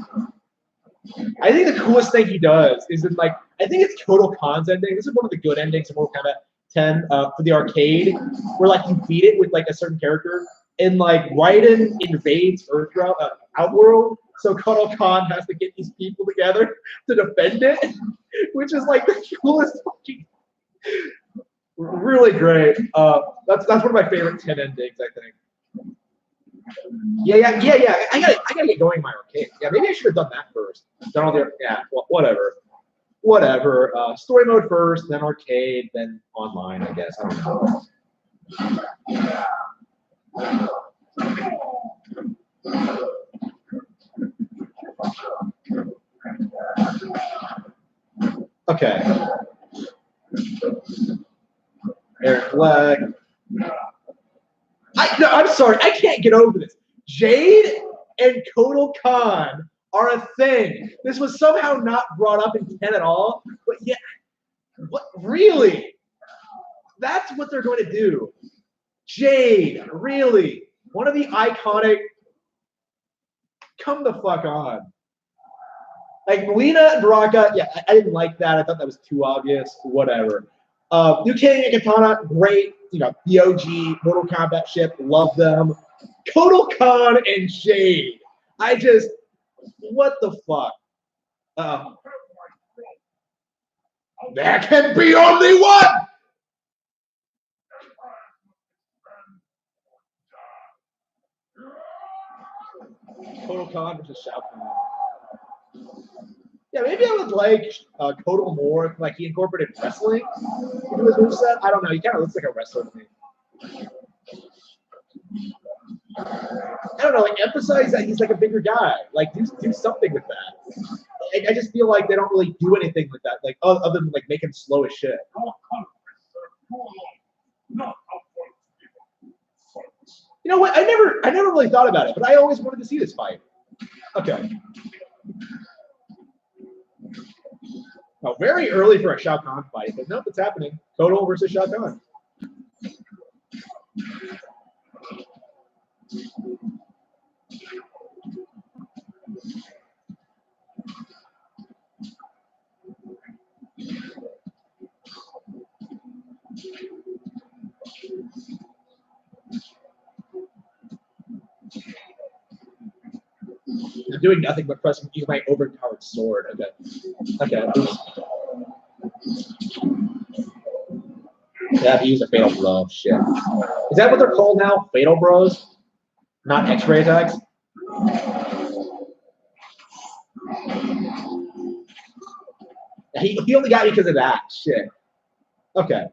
I think the coolest thing he does is in, like, I think it's Kodal Khan's ending. This is one of the good endings of Mortal Kombat 10 for the arcade, where like you beat it with like a certain character, and like Raiden invades Earthrealm, Outworld, so Kodal Khan has to get these people together to defend it, which is like the coolest fucking. Really great. That's one of my favorite 10 endings, I think. Yeah. I gotta get going in my arcade. Yeah, maybe I should have done that first. Done all the whatever. Story mode first, then arcade, then online. I guess I don't know. Okay. Eric Black. I'm sorry, I can't get over this. Jade and Kodal Khan are a thing. This was somehow not brought up in 10 at all, but yeah, what really? That's what they're going to do. Jade, really? One of the iconic. Come the fuck on. Like Melina and Baraka, yeah, I didn't like that. I thought that was too obvious. Whatever. Liu Kang and Katana, great. You know, the OG Mortal Kombat ship, love them. Kodal Khan and Jade. What the fuck? There can be only one! Kodal Khan versus Shao Kahn. Yeah, maybe I would like Kodal more if like he incorporated wrestling into his moveset. I don't know. He kind of looks like a wrestler to me. I don't know. Like, emphasize that he's like a bigger guy. Like, do something with that. I just feel like they don't really do anything with that. Like, other than like make him slow as shit. You know what? I never really thought about it, but I always wanted to see this fight. Okay. Oh, very early for a Shao Kahn fight, but nope, it's happening. Kodal versus Shao Kahn. I'm doing nothing but pressing use my overpowered sword. Okay. Yeah, he used a fatal blow. Shit. Is that what they're called now? Fatal Bros? Not X-ray attacks? He only got me because of that. Shit. Okay.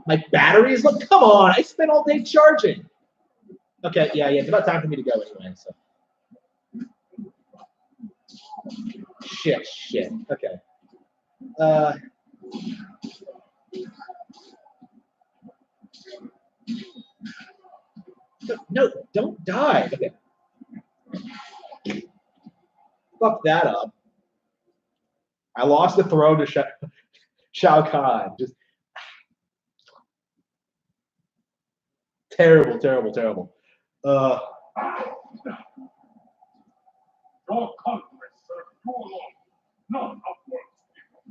My batteries look. Come on! I spent all day charging. Okay, yeah, it's about time for me to go anyway. So. Shit. Okay. No, don't die. Okay. Fuck that up. I lost the throne to Shao Kahn. Just terrible. Your conquest serves you alone, none of one's people.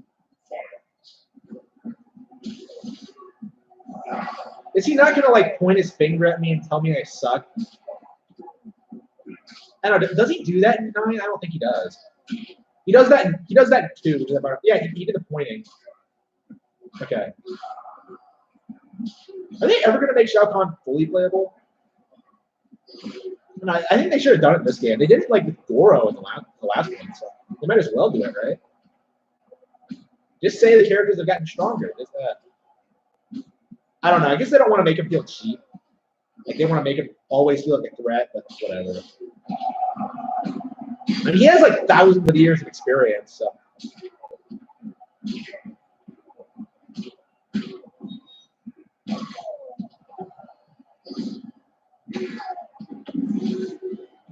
Is he not gonna like point his finger at me and tell me I suck? I don't know. Does he do that in 9? I don't think he does. He does that. He does that in 2. Yeah, he did the pointing. Okay. Are they ever gonna make Shao Kahn fully playable? And I think they should have done it in this game. They did it like with Goro in the last one, so they might as well do it, right? Just say the characters have gotten stronger. Just that. I don't know. I guess they don't want to make him feel cheap. Like they want to make him always feel like a threat, but whatever. I mean, he has like thousands of years of experience, so.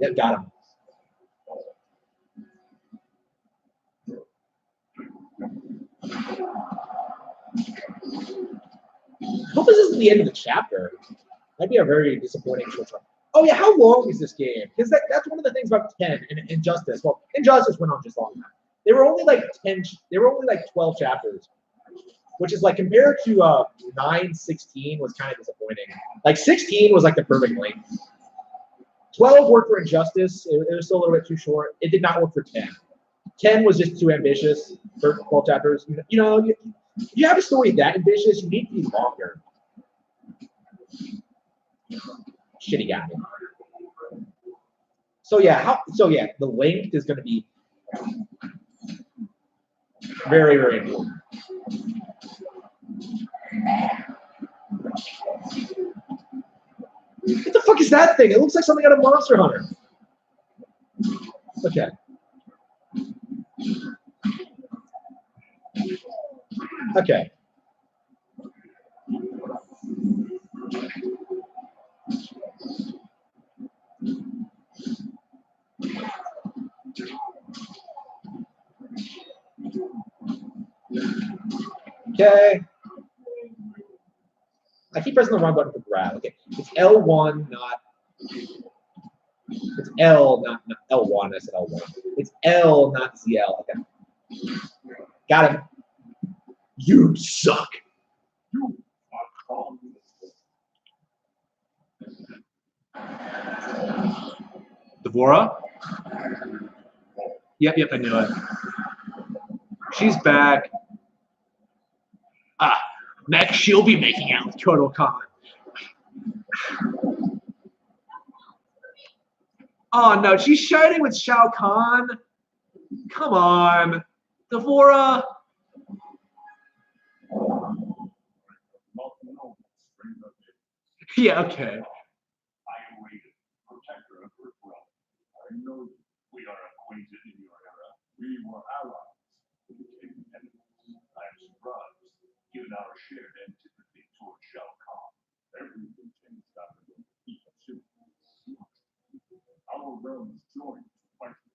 Yep, got him. I hope this isn't the end of the chapter. That'd be a very disappointing short term. Oh yeah, how long is this game? Because that's one of the things about 10 and Injustice. Well, Injustice went on just long enough. They were only like 10. They were only like 12 chapters, which is like compared to 9/16 was kind of disappointing. Like 16 was like the perfect length. 12 worked for Injustice. It was still a little bit too short. It did not work for 10. 10 was just too ambitious for 12 chapters. You know, you have a story that ambitious, you need to be longer. Shit, he got me. So yeah, the length is going to be very, very important. What the fuck is that thing? It looks like something out of Monster Hunter. Okay. Okay. Okay. I keep pressing the wrong button for grab. Okay. It's L1, not. It's L, not L1. I said L1. It's L, not ZL. Okay. Got him. You suck. You are calm. Devora? Yep, I knew it. She's back. Next she'll be making out with Kotal Khan. Oh no, she's shining with Shao Kahn. Come on. Devora. Yeah, okay. I awaited protector of Earthrealm. I know we are acquainted in your era. We were allies who became enemies. I am surprised, given our shared antipathy toward Shao Kahn. Everything changed after the defeat of Superman. Our realms joined to fight him.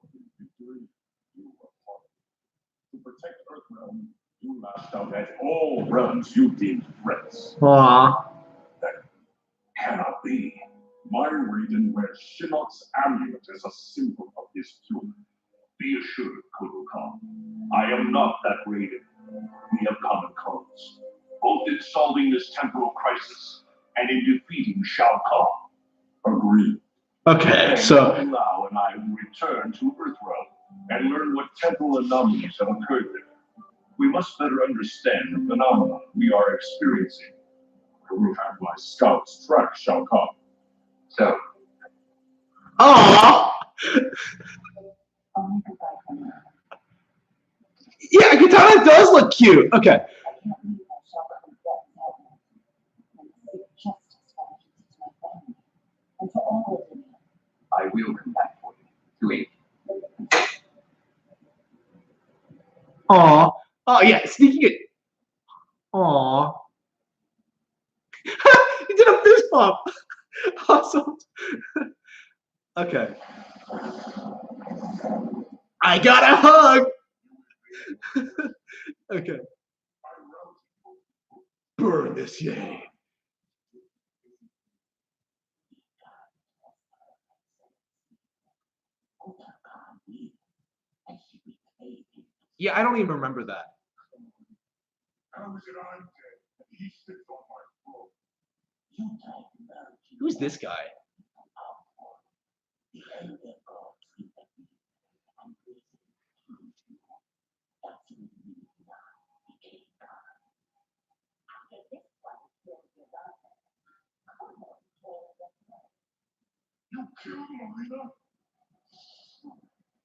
For his victory, you were part of it. To protect Earthrealm, you lashed out at all realms you deemed threats. Aww. That cannot be. My Raiden wears Shinnok's amulet as a symbol of his fury. Be assured, Kotal Khan, I am not that Raiden. We have common cause, both in solving this temporal crisis and in defeating Shao Kahn. Agreed. Okay, so Lao and I will return to Earthrealm and learn what temporal anomalies have occurred there. We must better understand the phenomena we are experiencing. Kuruhan, my scout's track shall come. So, Aww. Only goodbye for now. Yeah, Katana does look cute. Okay. I can't leave my shelter and get sadness and seek justice for my duty to my family and to all of them. I will come back for you to aid. Aw. Oh yeah, sneaking it. Aw. He did a fist bump. Awesome. Okay. I got a hug. Okay. Burn this yay. Yeah, I don't even remember that. how is it I'm dead? He sits on my throne. Who's this guy? You killed Marina?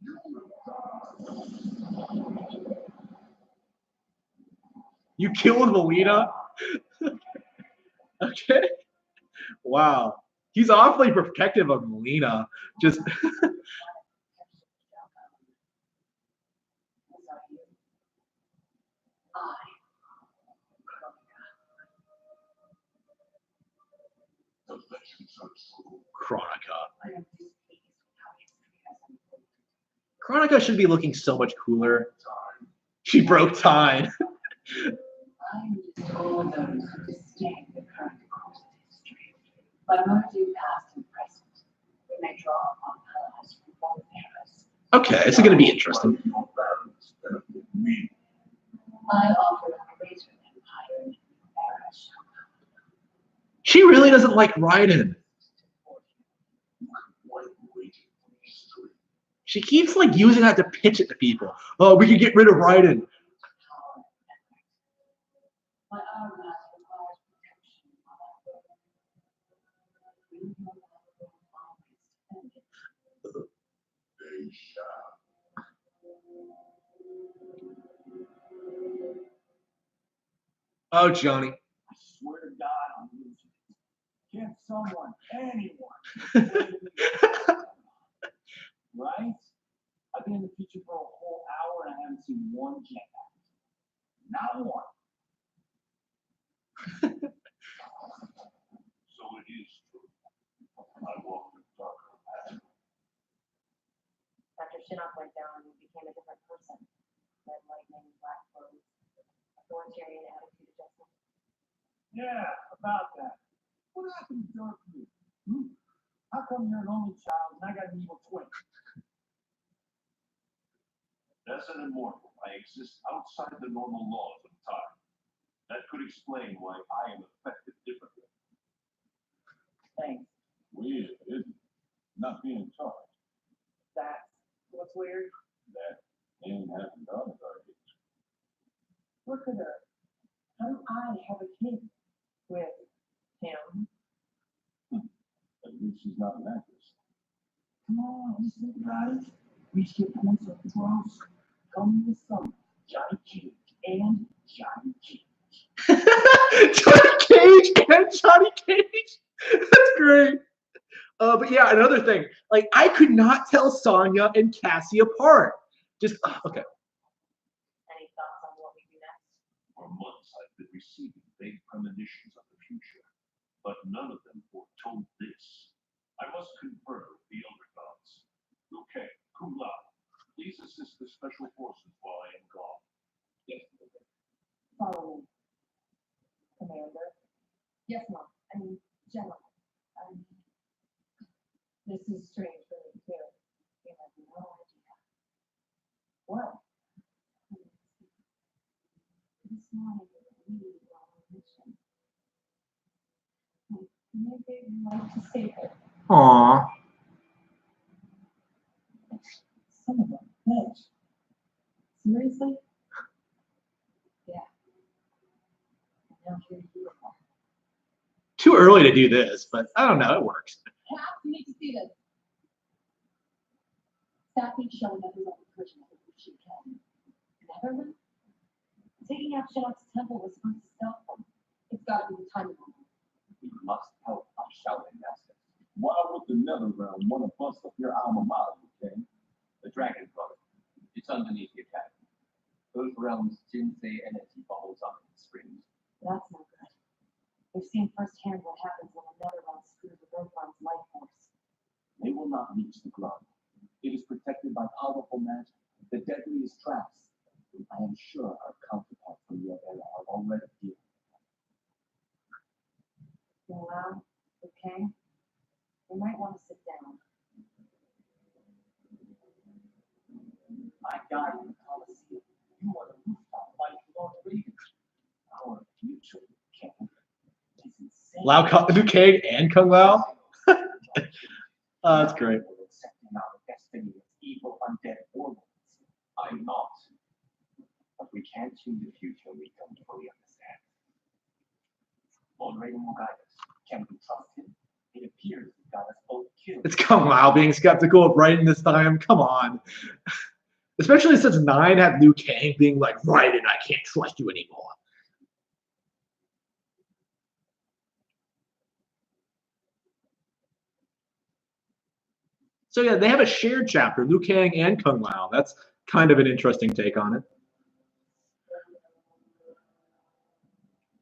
You will die. You killed Melina? Okay. Wow. He's awfully protective of Melina. Just The legends are true. Chronica. I am displeased with how history has unfolded. Chronica should be looking so much cooler. Time. She broke time. I am just all those who disdain the current course of history. By merging past and present, we may draw upon allies from both eras. Okay, this is gonna be interesting. Your barons benefit me. I offer a greater empire in the era shall come. She really doesn't like Raiden. While waiting for history. She keeps like using that to pitch it to people. Oh, we could get rid of Raiden. Power and effort. My hourglass requires protection while I work. You know that I will always defend it. They shall. Oh, Johnny. I swear to God, I'm losing it. Can't someone, anyone, right? I've been in the kitchen for a whole hour and I haven't seen one jetpack. Not one. So it is true. I walk the darker path. After Shinnok went down, you became a different person. Red lightning, black clothes, authoritarian attitude adjustment. Yeah, about that. What happened to Darkroot? How come you're an only child and I got an evil twin? As an immortal, I exist outside the normal laws of time. That could explain why I am affected differently. Thanks. Weird, isn't it? Not being taught. That's what's weird. That ain't happened on our age. Look at her. How do I have a kid with him? At least she's not an actress. Come on, let's think about it. Reach your points of growth. Come with some Johnny Cage and Johnny Cage. Johnny Cage and Johnny Cage. That's great. But yeah, another thing. Like, I could not tell Sonya and Cassie apart. Just okay. Any thoughts on what we do next? For months I've been receiving vague premonitions of the future, but none of them foretold this. I must confer with the elder gods. Okay, Kumla, please assist the special forces while I am gone. Yes, Follow me, Commander. Yes, Mom. I mean, General. This is strange for me too. You have no idea. What? This morning we were on a mission. Maybe you'd like to save it. Aw. Some of them What? Seriously? Yeah. And now here you are. Too early to do this, but I don't know. It works. Cap, you need to see this. Sappy showing everyone the version of who she can. Netherlands? Taking out Shadow's temple was going to stop them. It's got to be the timing on it. We must help our Shaolin masters. Why would the Netherrealm want to bust up your alma mater, King? The Dragon Brother. It's underneath the academy. Those realms' Jinsei energy bubbles up in the springs. That's no good. We've seen firsthand what happens when another one screws with Earthbound's life force. They will not reach the ground. It is protected by powerful magic, the deadliest traps. I am sure our counterparts from your era are already here. Wow, okay. We might want to sit down. I died in the Colosseum. You are the rooftop fighting Lord Raven. Our future, King, is insane. Liu Kang and Kung Lao. That's great. We're accepting our destiny as evil undead warlords. I'm not. But we can't change the future we don't fully understand. Lord Raven will guide us. Can we trust him? It appears he got us both killed. It's Kung Lao being skeptical of writing this time. Come on. Especially since 9 had Liu Kang being like, right, and I can't trust you anymore. So yeah, they have a shared chapter, Liu Kang and Kung Lao. That's kind of an interesting take on it.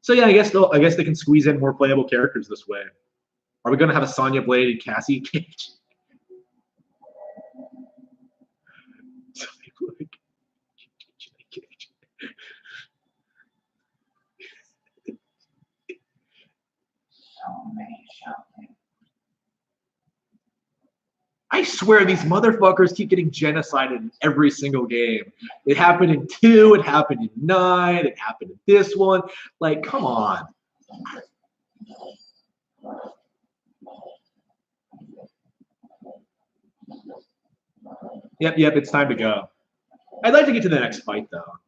So yeah, I guess they can squeeze in more playable characters this way. Are we going to have a Sonya Blade and Cassie Cage? So many Shaolin. I swear these motherfuckers keep getting genocided in every single game. It happened in 2, it happened in 9, it happened in this one. Like, come on. Yep, it's time to go. I'd like to get to the next fight, though.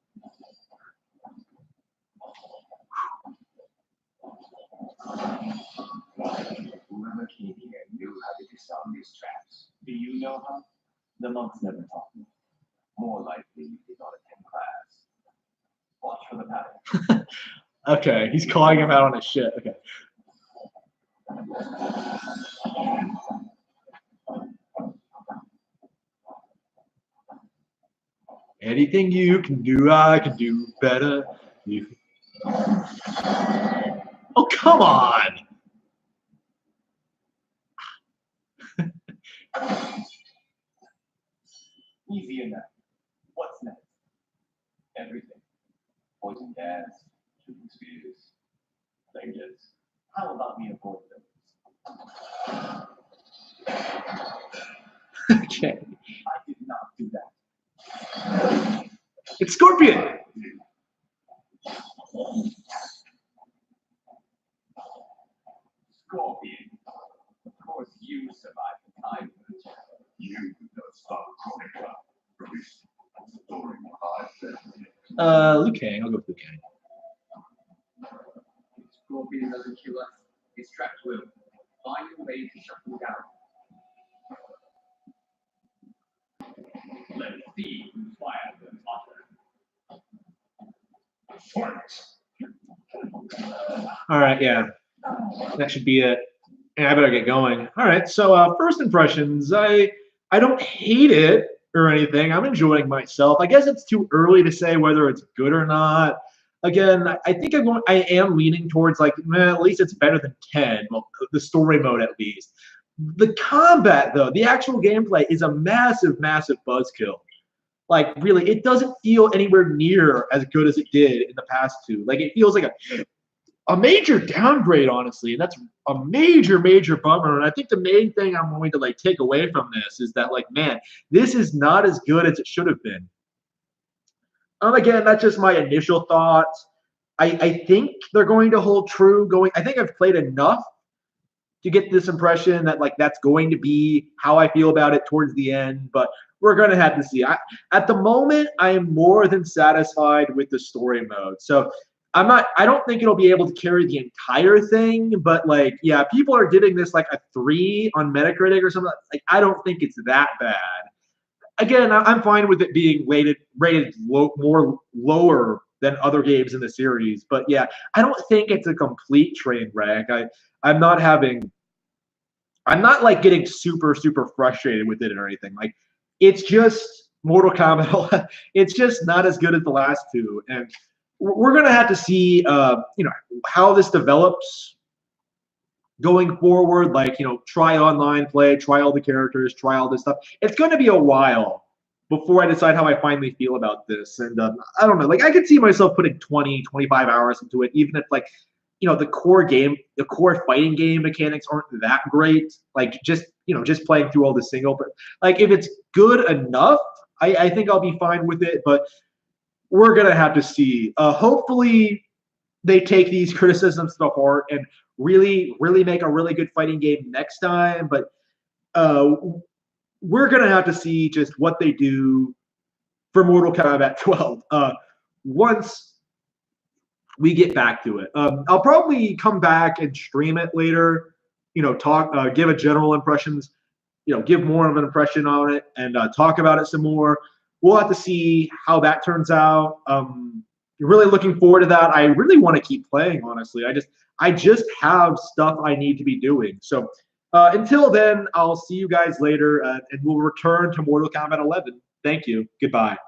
Whoever came here knew how to disarm these traps. Do you know how? The monks never taught me. More likely, you did not attend class. Watch for the pattern. Okay, he's calling him out on his shit. Okay. Anything you can do, I can do better. You. Oh, come on. Easy enough. What's next? Everything. Poison gas, shooting spears, fingers. How about we avoid those? Okay. I did not do that. It's Scorpion. Scorpion. Of course, you survived the time. You did not stop Chronicle. Release. Story I said. Liu Kang. I'll go with Liu Kang. If Scorpion doesn't kill us, his traps will. Find a way to shut them down. Let's see who's fired the totter. All right, yeah. That should be it. And I better get going. All right, so first impressions. I don't hate it or anything. I'm enjoying myself. I guess it's too early to say whether it's good or not. Again, I think I am leaning towards like, at least it's better than 10. Well, the story mode at least. The combat, though, the actual gameplay is a massive, massive buzzkill. Like, really, it doesn't feel anywhere near as good as it did in the past 2. Like, it feels like a major downgrade, honestly, and that's a major, major bummer. And I think the main thing I'm going to like take away from this is that, like, man, this is not as good as it should have been. Again, that's just my initial thoughts. I think they're going to hold true. I think I've played enough to get this impression that like that's going to be how I feel about it towards the end. But we're gonna have to see. At the moment, I am more than satisfied with the story mode. So I'm not. I don't think it'll be able to carry the entire thing, but like, yeah, people are giving this like a 3 on Metacritic or something. Like, I don't think it's that bad. Again, I'm fine with it being rated more lower than other games in the series. But yeah, I don't think it's a complete train wreck. I'm not having. I'm not like getting super frustrated with it or anything. Like, it's just Mortal Kombat. It's just not as good as the last two, and we're gonna have to see, how this develops going forward. Like, try online play, try all the characters, try all this stuff. It's going to be a while before I decide how I finally feel about this. And I don't know. Like, I could see myself putting 20, 25 hours into it, even if like, the core fighting game mechanics aren't that great. Like, just playing through all the single, but like, if it's good enough, I think I'll be fine with it. But we're gonna have to see. Hopefully, they take these criticisms to heart and really make a really good fighting game next time. But we're gonna have to see just what they do for Mortal Kombat 12 once we get back to it. I'll probably come back and stream it later. Give a general impressions. Give more of an impression on it and talk about it some more. We'll have to see how that turns out. Really looking forward to that. I really want to keep playing, honestly. I just have stuff I need to be doing. So until then, I'll see you guys later, and we'll return to Mortal Kombat 11. Thank you. Goodbye.